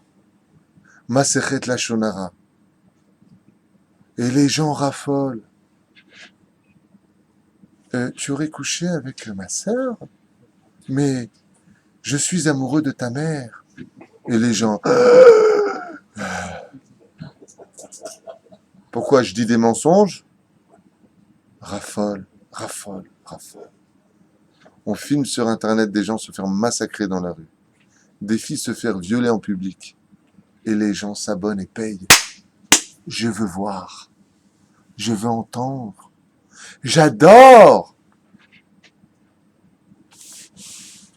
Masechet la Shonara. Et les gens raffolent. Tu aurais couché avec ma sœur? Mais je suis amoureux de ta mère. Et les gens... Pourquoi je dis des mensonges? Raffole. On filme sur Internet des gens se faire massacrer dans la rue. Des filles se faire violer en public. Et les gens s'abonnent et payent. Je veux voir. Je veux entendre. J'adore!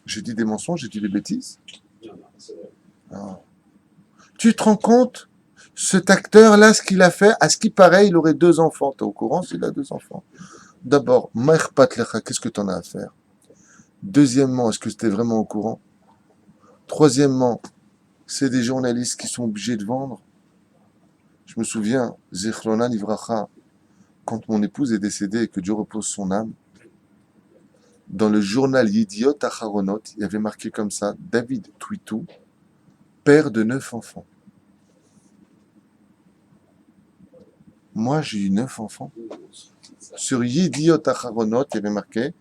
J'ai dit des mensonges, j'ai dit des bêtises? Non. Tu te rends compte? Cet acteur-là, ce qu'il a fait, à ce qui paraît, il aurait 2 enfants. T'es au courant s'il a 2 enfants? D'abord, qu'est-ce que t'en as à faire? Deuxièmement, est-ce que tu es vraiment au courant? Troisièmement, c'est des journalistes qui sont obligés de vendre. Je me souviens, Zichrona Livracha, quand mon épouse est décédée et que Dieu repose son âme, dans le journal Yediot Acharonot, il y avait marqué comme ça, David Twitou, père de 9 enfants. Moi, j'ai eu 9 enfants. Sur Yediot Acharonot, il y avait marqué,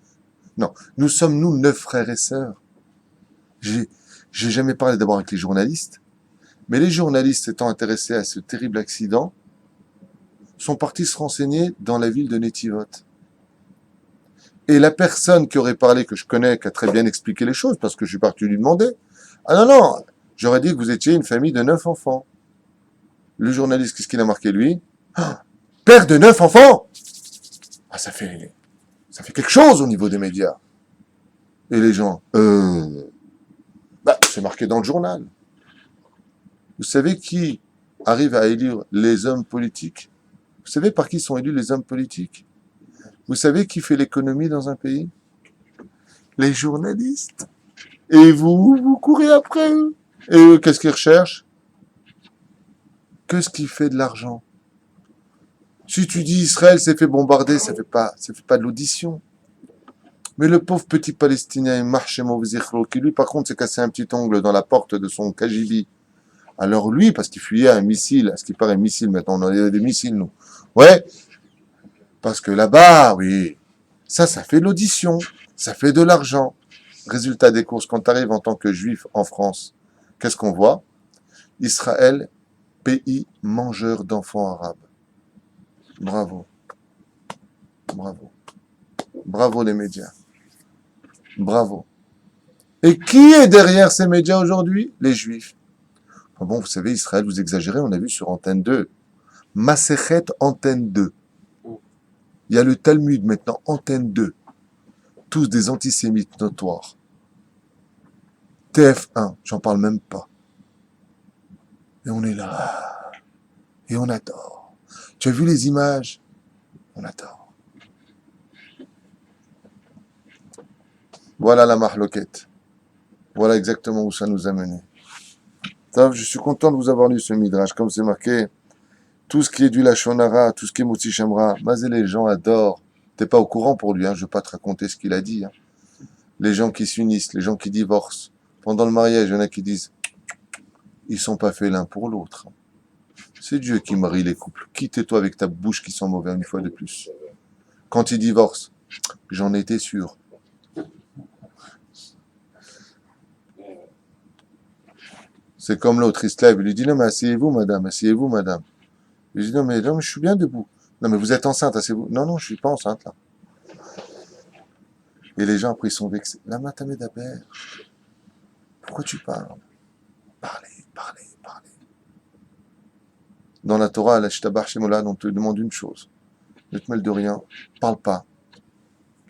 non, nous sommes 9 frères et sœurs. J'ai jamais parlé d'abord avec les journalistes, mais les journalistes étant intéressés à ce terrible accident, sont partis se renseigner dans la ville de Netivot. Et la personne qui aurait parlé, que je connais, qui a très bien expliqué les choses, parce que je suis parti lui demander, ah non, non, j'aurais dit que vous étiez une famille de 9 enfants. Le journaliste, qu'est-ce qu'il a marqué lui? Ah, père de 9 enfants! Ah, ça fait quelque chose au niveau des médias. Et les gens, bah, c'est marqué dans le journal. Vous savez qui arrive à élire les hommes politiques? Vous savez par qui sont élus les hommes politiques? Vous savez qui fait l'économie dans un pays? Les journalistes. Et vous courez après eux. Et eux, qu'est-ce qu'ils recherchent? Qu'est-ce qui fait de l'argent? Si tu dis Israël s'est fait bombarder, ça fait pas de l'audition. Mais le pauvre petit Palestinien, Marchemo Vzichro, qui lui, par contre, s'est cassé un petit ongle dans la porte de son KGB. Alors lui, parce qu'il fuyait un missile, à ce qui paraît missile, maintenant on a des missiles, nous. Ouais, parce que là-bas, oui, ça fait de l'audition, ça fait de l'argent. Résultat des courses, quand tu arrives en tant que juif en France, qu'est-ce qu'on voit? Israël, pays mangeur d'enfants arabes. Bravo. Bravo. Bravo les médias. Bravo. Et qui est derrière ces médias aujourd'hui? Les juifs. Bon, vous savez, Israël, vous exagérez, on a vu sur Antenne 2. Masechet Antenne 2. Il y a le Talmud maintenant, Antenne 2. Tous des antisémites notoires. TF1, j'en parle même pas. Et on est là. Et on adore. Tu as vu les images? On adore. Voilà la mahloquette. Voilà exactement où ça nous a mené. Je suis content de vous avoir lu ce midrash. Comme c'est marqué, tout ce qui est du Lachon Hara, tout ce qui est Motzi Shemra, Mazé, les gens adorent. T'es pas au courant pour lui, hein, je vais pas te raconter ce qu'il a dit. Hein. Les gens qui s'unissent, les gens qui divorcent. Pendant le mariage, il y en a qui disent, ils sont pas faits l'un pour l'autre. C'est Dieu qui marie les couples. Quitte-toi avec ta bouche qui sent mauvais une fois de plus. Quand ils divorcent, j'en étais sûr. C'est comme l'autre, il se lève, il lui dit, non mais asseyez-vous madame, asseyez-vous madame. Il lui dit, non mais je suis bien debout. Non mais vous êtes enceinte, asseyez-vous. Non, je suis pas enceinte là. Et les gens après ils sont vexés. Lama tamedaber. Pourquoi tu parles? Parlez. Dans la Torah, la Shtabar Shemola, on te demande une chose. Ne te mêle de rien, parle pas.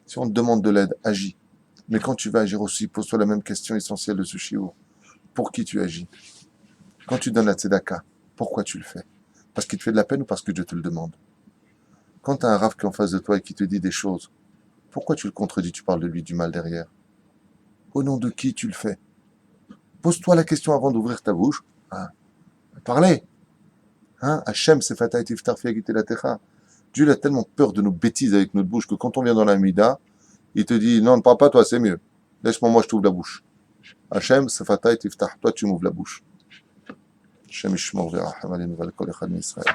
Si on te demande de l'aide, agis. Mais quand tu vas agir aussi, pose-toi la même question essentielle de ce shiur. Pour qui tu agis? Quand tu donnes la tzedaka, pourquoi tu le fais? Parce qu'il te fait de la peine ou parce que Dieu te le demande? Quand tu as un rav qui est en face de toi et qui te dit des choses, pourquoi tu le contredis? Tu parles de lui du mal derrière. Au nom de qui tu le fais? Pose-toi la question avant d'ouvrir ta bouche. Hein? Parlez. Hein? Hachem sefatay tiftar fi agitelatecha. Dieu a tellement peur de nos bêtises avec notre bouche que quand on vient dans la mida, il te dit non, ne parle pas toi, c'est mieux. Laisse-moi, moi je t'ouvre la bouche. Hachem sefatay tiftar, toi tu m'ouvres la bouche. Hachem ishmor verachem alenu val kol echad mi'Israël.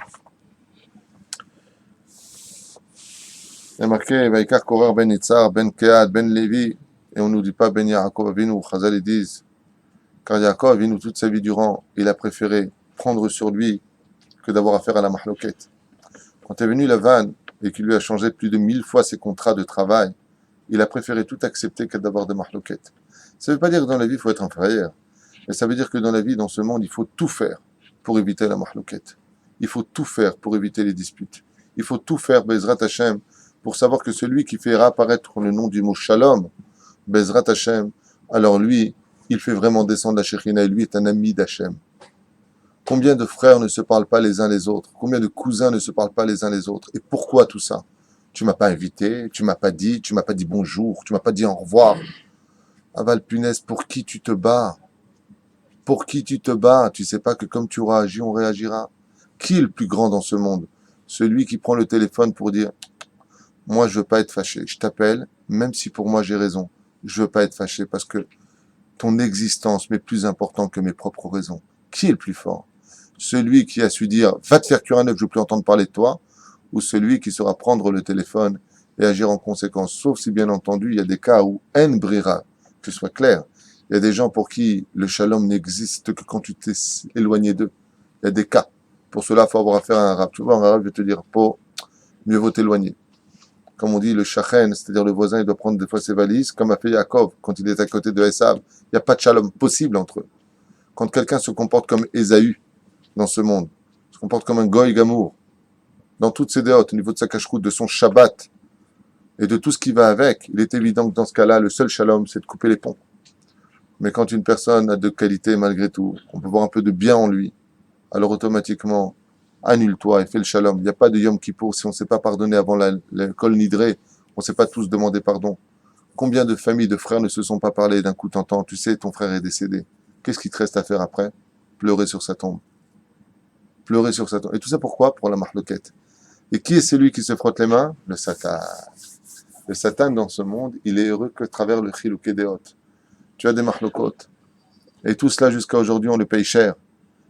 Il y a marqué Vaikar Korar ben Yitzhar, ben Kehat, ben Lévi, et on ne nous dit pas ben Yaakov Avinu. Chazal ils disent, car Yaakov Avinu toute sa vie durant, il a préféré prendre sur lui que d'avoir affaire à la mahloquette. Quand est venu Lavan et qu'il lui a changé plus de 1000 fois ses contrats de travail, il a préféré tout accepter que d'avoir des mahloquettes. Ça ne veut pas dire que dans la vie il faut être inférieur, mais ça veut dire que dans la vie, dans ce monde, il faut tout faire pour éviter la mahloquette. Il faut tout faire pour éviter les disputes. Il faut tout faire, Bezrat Hashem, pour savoir que celui qui fait apparaître le nom du mot Shalom, Bezrat Hashem, alors lui, il fait vraiment descendre la Shekhinah et lui est un ami d'Hashem. Combien de frères ne se parlent pas les uns les autres? Combien de cousins ne se parlent pas les uns les autres? Et pourquoi tout ça? Tu m'as pas invité, tu m'as pas dit bonjour, tu m'as pas dit au revoir. Aval punaise, pour qui tu te bats? Pour qui tu te bats? Tu sais pas que comme tu auras agi, on réagira? Qui est le plus grand dans ce monde? Celui qui prend le téléphone pour dire moi je veux pas être fâché, je t'appelle, même si pour moi j'ai raison, je veux pas être fâché parce que ton existence m'est plus important que mes propres raisons. Qui est le plus fort? Celui qui a su dire va te faire cuire un œuf, je veux plus entendre parler de toi, ou celui qui saura prendre le téléphone et agir en conséquence, sauf si bien entendu il y a des cas où en brira, que ce soit clair, il y a des gens pour qui le shalom n'existe que quand tu t'es éloigné d'eux. Il y a des cas. Pour cela, il faut avoir affaire à un arabe. Tu vois, un arabe, je vais te dire, mieux vaut t'éloigner. comme on dit, le shachen, c'est-à-dire le voisin, il doit prendre des fois ses valises, comme a fait Yaakov quand il est à côté de Esav. Il n'y a pas de shalom possible entre eux. Quand quelqu'un se comporte comme Ésaü dans ce monde, se comporte comme un goy gamour, dans toutes ses déotes, au niveau de sa cache-route, de son Shabbat et de tout ce qui va avec, il est évident que dans ce cas-là, le seul shalom, c'est de couper les ponts. Mais quand une personne a de qualité malgré tout, on peut voir un peu de bien en lui, alors automatiquement, annule-toi et fais le shalom. Il n'y a pas de Yom Kippour si on ne s'est pas pardonné avant l'école nidrée, on ne s'est pas tous demandé pardon. Combien de familles, de frères ne se sont pas parlé d'un coup t'entends, tu sais, ton frère est décédé. Qu'est-ce qui te reste à faire après? Pleurer sur sa tombe. Pleurer sur sa tombe. Et tout ça pourquoi? Pour la mahloquette. Et qui est celui qui se frotte les mains? Le Satan. Le Satan dans ce monde, il est heureux que travers le Chilouké Deot. Tu as des mahlokot. Et tout cela jusqu'à aujourd'hui, on le paye cher.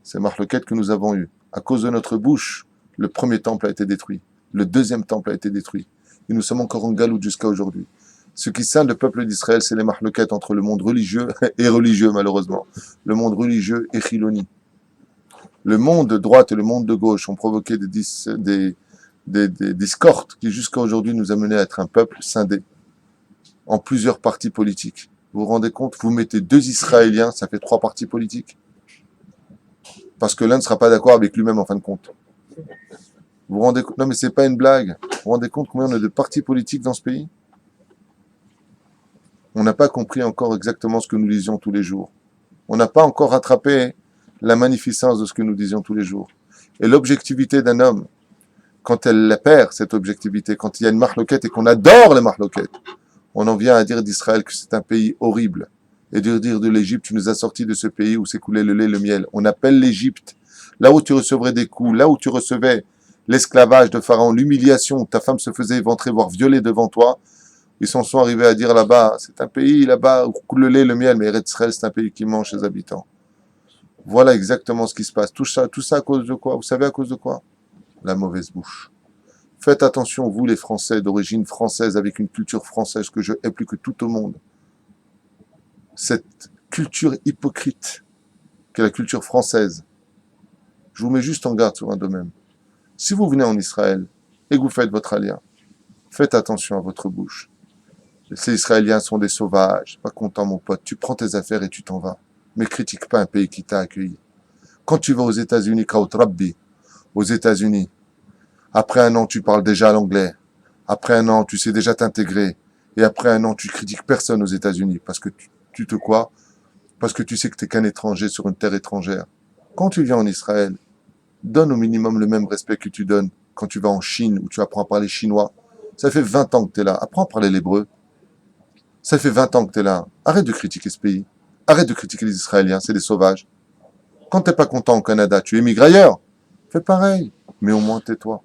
Ces mahlokets que nous avons eues. À cause de notre bouche, le premier temple a été détruit. Le deuxième temple a été détruit. Et nous sommes encore en galoute jusqu'à aujourd'hui. Ce qui scinde le peuple d'Israël, c'est les mahlokets entre le monde religieux et religieux, malheureusement. Le monde religieux et chiloni. Le monde de droite et le monde de gauche ont provoqué des discordes qui jusqu'à aujourd'hui nous a mené à être un peuple scindé en plusieurs partis politiques. Vous vous rendez compte? Vous mettez 2 Israéliens, ça fait 3 partis politiques. Parce que l'un ne sera pas d'accord avec lui-même en fin de compte. Vous vous rendez compte? Non mais c'est pas une blague. Vous vous rendez compte combien on a de partis politiques dans ce pays? On n'a pas compris encore exactement ce que nous disions tous les jours. On n'a pas encore rattrapé la magnificence de ce que nous disions tous les jours. Et l'objectivité d'un homme, quand elle la perd, cette objectivité, quand il y a une marloquette et qu'on adore les marloquettes, on en vient à dire d'Israël que c'est un pays horrible. Et de dire de l'Égypte, tu nous as sortis de ce pays où s'écoulait le lait et le miel. On appelle l'Égypte, là où tu recevrais des coups, là où tu recevais l'esclavage de Pharaon, l'humiliation, où ta femme se faisait éventrer, voire violer devant toi. Ils s'en sont arrivés à dire là-bas, c'est un pays là-bas où coule le lait et le miel, mais Eretz Israël, c'est un pays qui mange ses habitants. Voilà exactement ce qui se passe. Tout ça à cause de quoi? Vous savez à cause de quoi? La mauvaise bouche. Faites attention, vous les Français d'origine française, avec une culture française que je hais plus que tout au monde. Cette culture hypocrite qu'est la culture française. Je vous mets juste en garde sur un domaine. Si vous venez en Israël et que vous faites votre alia, faites attention à votre bouche. Ces Israéliens sont des sauvages, pas contents mon pote. Tu prends tes affaires et tu t'en vas. Mais critique pas un pays qui t'a accueilli. Quand tu vas aux États-Unis, Kraut Rabbi, aux États-Unis, après un an, tu parles déjà l'anglais. Après un an, tu sais déjà t'intégrer. Et après un an, tu critiques personne aux États-Unis. Parce que tu te quoi? Parce que tu sais que tu n'es qu'un étranger sur une terre étrangère. Quand tu viens en Israël, donne au minimum le même respect que tu donnes quand tu vas en Chine, où tu apprends à parler chinois. Ça fait 20 ans que tu es là. Apprends à parler l'hébreu. Ça fait 20 ans que tu es là. Arrête de critiquer ce pays. Arrête de critiquer les Israéliens, c'est des sauvages. Quand tu n'es pas content au Canada, tu émigres ailleurs. Fais pareil. Mais au moins tais-toi.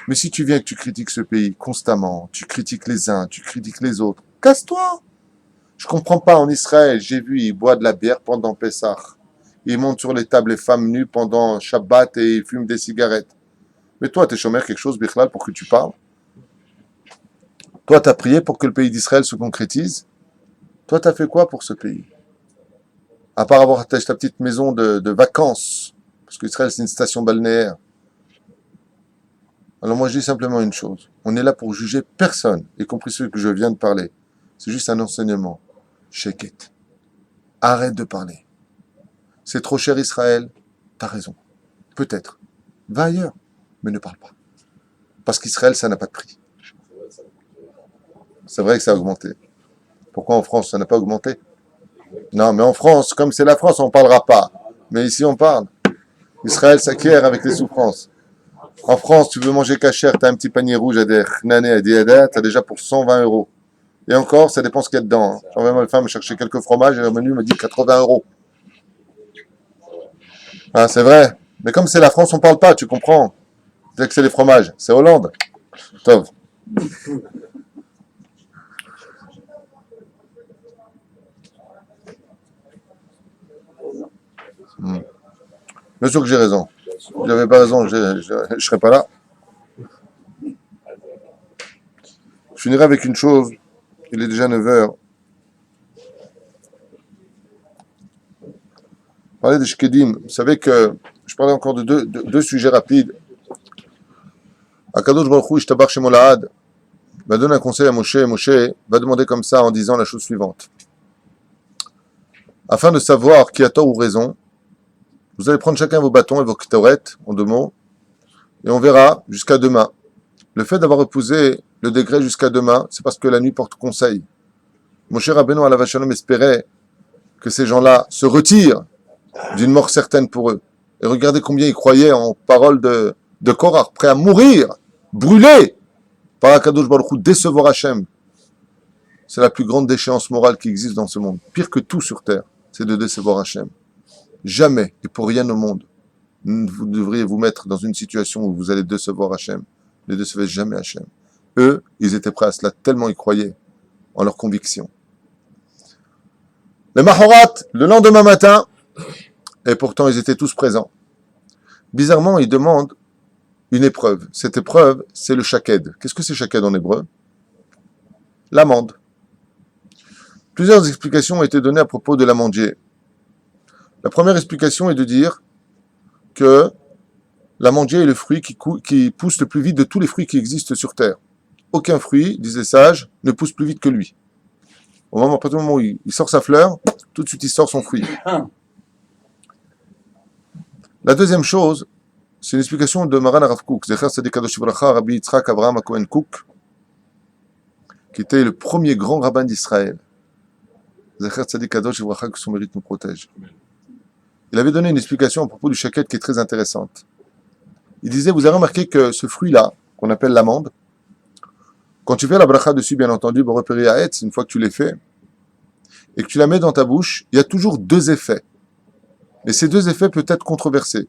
Mais si tu viens et que tu critiques ce pays constamment, tu critiques les uns, tu critiques les autres, casse-toi. Je comprends pas, en Israël, j'ai vu, ils boivent de la bière pendant Pessah. Ils montent sur les tables les femmes nues pendant Shabbat et ils fument des cigarettes. Mais toi, t'es chômeur quelque chose, Bichlal, pour que tu parles. Toi, t'as prié pour que le pays d'Israël se concrétise. Toi, t'as fait quoi pour ce pays? À part avoir acheté ta petite maison de vacances. Parce qu'Israël, c'est une station balnéaire. Alors moi, je dis simplement une chose. On est là pour juger personne, y compris ceux que je viens de parler. C'est juste un enseignement. Sheket. Arrête de parler. C'est trop cher Israël. T'as raison. Peut-être. Va ailleurs. Mais ne parle pas. Parce qu'Israël, ça n'a pas de prix. C'est vrai que ça a augmenté. Pourquoi en France, ça n'a pas augmenté? Non, mais en France, comme c'est la France, on ne parlera pas. Mais ici, on parle. Israël s'acquiert avec les souffrances. En France, tu veux manger cachère, tu as un petit panier rouge à des khnane, à des tu as déjà pour 120 euros. Et encore, ça dépend ce qu'il y a dedans. Hein. J'ai envoyé ma femme chercher quelques fromages et le menu me dit 80 euros. Ah, c'est vrai. Mais comme c'est la France, on ne parle pas, tu comprends. Dès que c'est les fromages, c'est Hollande. Tov. Bien sûr que j'ai raison. Si j'avais pas raison, je serais pas là. Je finirai avec une chose. Il est déjà 9 heures. Parler des shkedim. Vous savez que je parlais encore de deux sujets rapides. Akadosh Baruch Hu ishtabach shemo la'ad. va donner un conseil à Moshe, et Moshe va demander comme ça en disant la chose suivante. Afin de savoir qui a tort ou raison, vous allez prendre chacun vos bâtons et vos ktorettes, en 2 mots, et on verra jusqu'à demain. Le fait d'avoir reposé le degré jusqu'à demain, c'est parce que la nuit porte conseil. Moshe Rabbeinu alav hashalom espérait que ces gens-là se retirent d'une mort certaine pour eux. Et regardez combien ils croyaient en parole de Korach, prêts à mourir, brûlés par Akadosh Baruch Hu, décevoir Hachem. C'est la plus grande déchéance morale qui existe dans ce monde. Pire que tout sur terre, c'est de décevoir Hachem. Jamais, et pour rien au monde, vous devriez vous mettre dans une situation où vous allez décevoir Hachem. Ne décevez jamais Hachem. Eux, ils étaient prêts à cela, tellement ils croyaient en leur conviction. Les Mahorat, le lendemain matin, et pourtant ils étaient tous présents. Bizarrement, ils demandent une épreuve. Cette épreuve, c'est le shaked. Qu'est-ce que c'est shaked en hébreu? L'amande. Plusieurs explications ont été données à propos de l'amandier. La première explication est de dire que l'amandier est le fruit qui pousse le plus vite de tous les fruits qui existent sur Terre. Aucun fruit, disent les sages, ne pousse plus vite que lui. À partir du moment où il sort sa fleur, tout de suite il sort son fruit. La deuxième chose, c'est une explication de Maran Rav Kook, Zecher Tzaddik Kadosh Livracha, Rabbi Yitzhak Avraham Cohen Kook, qui était le premier grand rabbin d'Israël. Zecher Tzaddik Kadosh Livracha, que son mérite nous protège. Il avait donné une explication à propos du shaket qui est très intéressante. Il disait, vous avez remarqué que ce fruit-là, qu'on appelle l'amande, quand tu fais la bracha dessus, bien entendu, Boreperi Haetz, une fois que tu l'as fait, et que tu la mets dans ta bouche, il y a toujours 2 effets. Et ces 2 effets peuvent être controversés.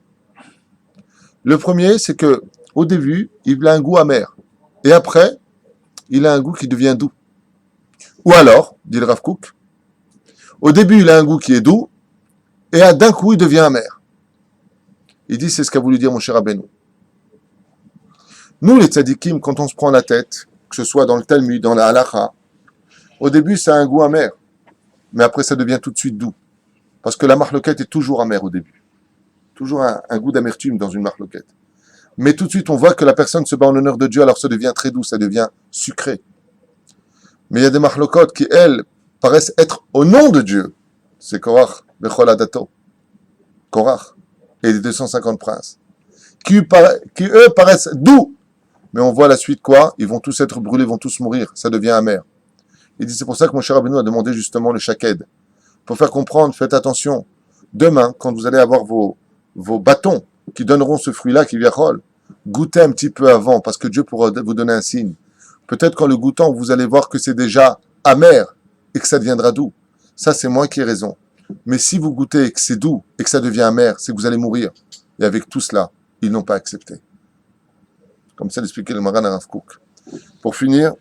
Le premier, c'est que au début, il a un goût amer. Et après, il a un goût qui devient doux. Ou alors, dit le Rav Kook, au début, il a un goût qui est doux, et d'un coup, il devient amer. Il dit, c'est ce qu'a voulu dire mon cher Rabbeinu. Nous, les tzadikim, quand on se prend la tête, que ce soit dans le Talmud, dans la Halacha, au début, ça a un goût amer. Mais après, ça devient tout de suite doux. Parce que la marloquette est toujours amère au début. Toujours un goût d'amertume dans une marloquette. Mais tout de suite, on voit que la personne se bat en l'honneur de Dieu, alors ça devient très doux, ça devient sucré. Mais il y a des marloquettes qui, elles, paraissent être au nom de Dieu. C'est Korach, Bechol Adato. Korach et les 250 princes. Qui, eux, paraissent doux. Mais on voit la suite quoi? Ils vont tous être brûlés, ils vont tous mourir. Ça devient amer. Il dit, c'est pour ça que mon cher Rabbeinu a demandé justement le shaked. Pour faire comprendre, faites attention. Demain, quand vous allez avoir vos bâtons qui donneront ce fruit-là, qui viachol, goûtez un petit peu avant, parce que Dieu pourra vous donner un signe. Peut-être qu'en le goûtant, vous allez voir que c'est déjà amer et que ça deviendra doux. Ça, c'est moi qui ai raison. Mais si vous goûtez et que c'est doux et que ça devient amer, c'est que vous allez mourir. Et avec tout cela, ils n'ont pas accepté. Comme ça l'expliquait le Maran Rav Kook. Pour finir,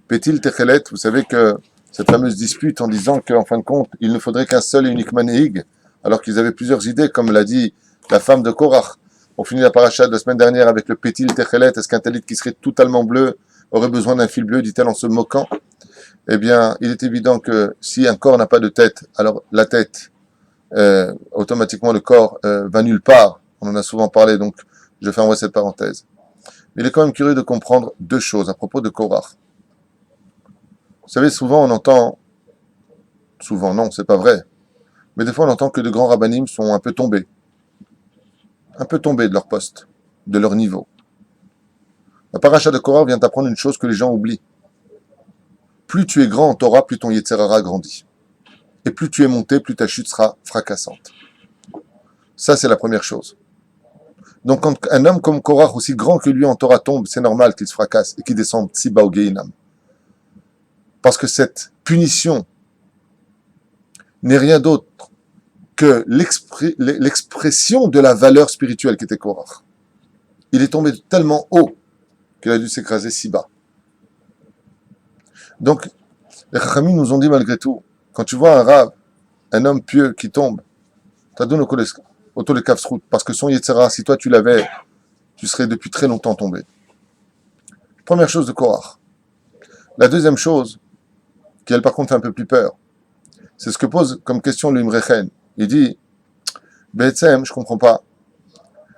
Pétil Techelet, vous savez que cette fameuse dispute en disant qu'en fin de compte, il ne faudrait qu'un seul et unique manéhig, alors qu'ils avaient plusieurs idées, comme l'a dit la femme de Korach. On finit la paracha de la semaine dernière avec le Pétil Techelet. Est-ce qu'un talit qui serait totalement bleu aurait besoin d'un fil bleu, dit-elle en se moquant? Eh bien, il est évident que si un corps n'a pas de tête, alors la tête, automatiquement le corps va nulle part. On en a souvent parlé, donc je fermerai cette parenthèse. Mais il est quand même curieux de comprendre 2 choses à propos de Korach. Vous savez, souvent on entend, souvent non, c'est pas vrai, mais des fois on entend que de grands rabbinim sont un peu tombés de leur poste, de leur niveau. La paracha de Korach vient t'apprendre une chose que les gens oublient. Plus tu es grand en Torah, plus ton Yetzer Hara grandit. Et plus tu es monté, plus ta chute sera fracassante. Ça, c'est la première chose. Donc, quand un homme comme Korach, aussi grand que lui en Torah, tombe, c'est normal qu'il se fracasse et qu'il descende si bas au Gehinam. Parce que cette punition n'est rien d'autre que l'expression de la valeur spirituelle qu'était Korach. Il est tombé tellement haut qu'il a dû s'écraser si bas. Donc, les Chachamim nous ont dit malgré tout, quand tu vois un rave, un homme pieux qui tombe, t'as donné auto le kafsrout, parce que son Yetzera, si toi tu l'avais, tu serais depuis très longtemps tombé. Première chose de Korach. La deuxième chose, qui elle par contre fait un peu plus peur, c'est ce que pose comme question l'Imrechen. Il dit, Be'etzem, je comprends pas.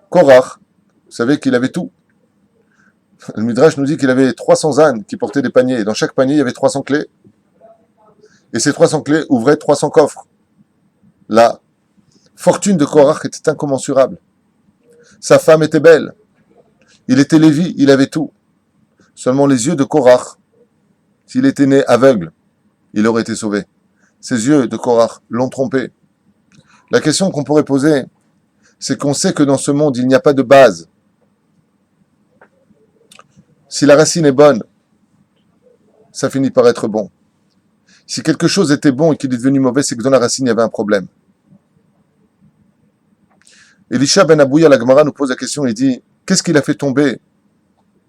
Korach, vous savez qu'il avait tout. Le Midrash nous dit qu'il avait 300 ânes qui portaient des paniers. Et dans chaque panier, il y avait 300 clés. Et ces 300 clés ouvraient 300 coffres. La fortune de Korach était incommensurable. Sa femme était belle. Il était Lévi, il avait tout. Seulement les yeux de Korach, s'il était né aveugle, il aurait été sauvé. Ses yeux de Korach l'ont trompé. La question qu'on pourrait poser, c'est qu'on sait que dans ce monde, il n'y a pas de base. Si la racine est bonne, ça finit par être bon. Si quelque chose était bon et qu'il est devenu mauvais, c'est que dans la racine, il y avait un problème. Elisha ben Abouya, la Gemara nous pose la question, il dit, qu'est-ce qu'il a fait tomber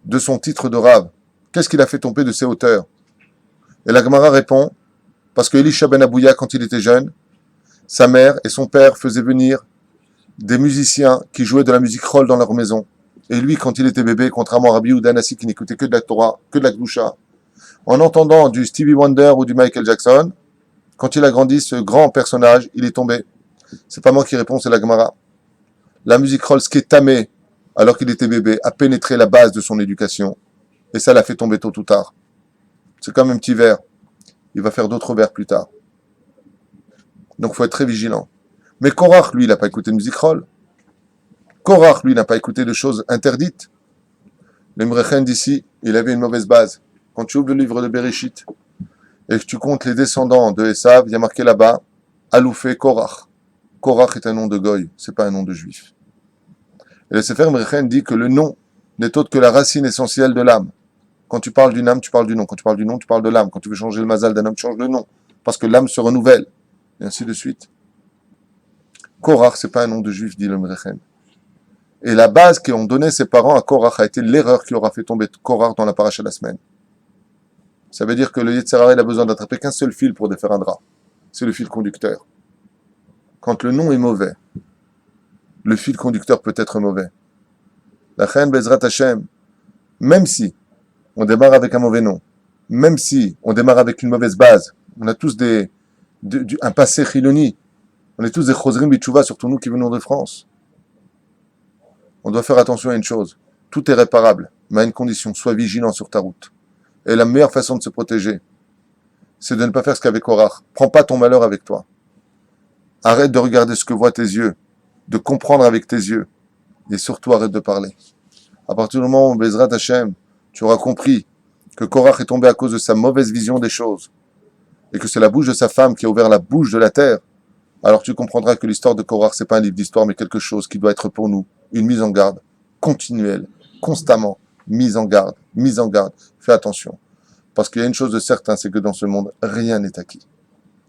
de son titre de Rav? Qu'est-ce qu'il a fait tomber de ses hauteurs? Et la Gemara répond, parce que Elisha ben Abouya, quand il était jeune, sa mère et son père faisaient venir des musiciens qui jouaient de la musique roll dans leur maison. Et lui, quand il était bébé, contrairement à Rabbi Yehuda Hanassi qui n'écoutait que de la Torah, que de la Kedusha, en entendant du Stevie Wonder ou du Michael Jackson, quand il a grandi, ce grand personnage, il est tombé. C'est pas moi qui réponds, c'est la Gemara. La musique roll, ce qui est tamé, alors qu'il était bébé, a pénétré la base de son éducation. Et ça l'a fait tomber tôt ou tard. C'est comme un petit verre. Il va faire d'autres verres plus tard. Donc il faut être très vigilant. Mais Korach, lui, il n'a pas écouté de musique roll. Korach, lui, n'a pas écouté de choses interdites. L'Imrechen d'ici, il avait une mauvaise base. Quand tu ouvres le livre de Bereshit et que tu comptes les descendants de Esav, il y a marqué là-bas, Aloufé Korach. Korach est un nom de Goy, c'est pas un nom de juif. Et le Sefer Imrechen dit que le nom n'est autre que la racine essentielle de l'âme. Quand tu parles d'une âme, tu parles du nom. Quand tu parles du nom, tu parles de l'âme. Quand tu veux changer le mazal d'un homme, tu changes le nom. Parce que l'âme se renouvelle. Et ainsi de suite. Korach, c'est pas un nom de juif, dit le Imrechen. Et la base qu'ont donné ses parents à Korach a été l'erreur qui aura fait tomber Korach dans la paracha de la semaine. Ça veut dire que le Yetzer Hara, il a besoin d'attraper qu'un seul fil pour défaire un drap. C'est le fil conducteur. Quand le nom est mauvais, le fil conducteur peut être mauvais. La Chen Bezrat Hashem, même si on démarre avec un mauvais nom, même si on démarre avec une mauvaise base, on a tous un passé chiloni, on est tous des chosrim bitchouva, surtout nous qui venons de France. On doit faire attention à une chose, tout est réparable, mais à une condition, sois vigilant sur ta route. Et la meilleure façon de se protéger, c'est de ne pas faire ce qu'avait Korach. Prends pas ton malheur avec toi. Arrête de regarder ce que voient tes yeux, de comprendre avec tes yeux, et surtout arrête de parler. À partir du moment où Bezrat Hashem, tu auras compris que Korach est tombé à cause de sa mauvaise vision des choses, et que c'est la bouche de sa femme qui a ouvert la bouche de la terre, alors tu comprendras que l'histoire de Korach, c'est pas un livre d'histoire, mais quelque chose qui doit être pour nous une mise en garde continuelle, constamment, mise en garde. Fais attention. Parce qu'il y a une chose de certain, c'est que dans ce monde, rien n'est acquis.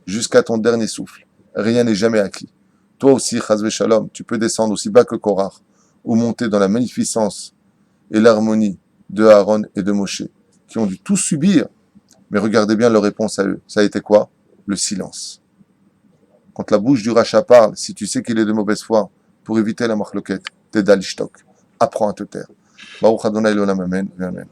Jusqu'à ton dernier souffle, rien n'est jamais acquis. Toi aussi, Chazvé Shalom, tu peux descendre aussi bas que Korach, ou monter dans la magnificence et l'harmonie de Aaron et de Moshe, qui ont dû tout subir, mais regardez bien leur réponse à eux. Ça a été quoi? Le silence. Quand la bouche du rachat parle, si tu sais qu'il est de mauvaise foi, pour éviter la marloquette, t'es d'Alishtok. Apprends à te taire. Baruch Adonai L'Olam, Amen. Amen.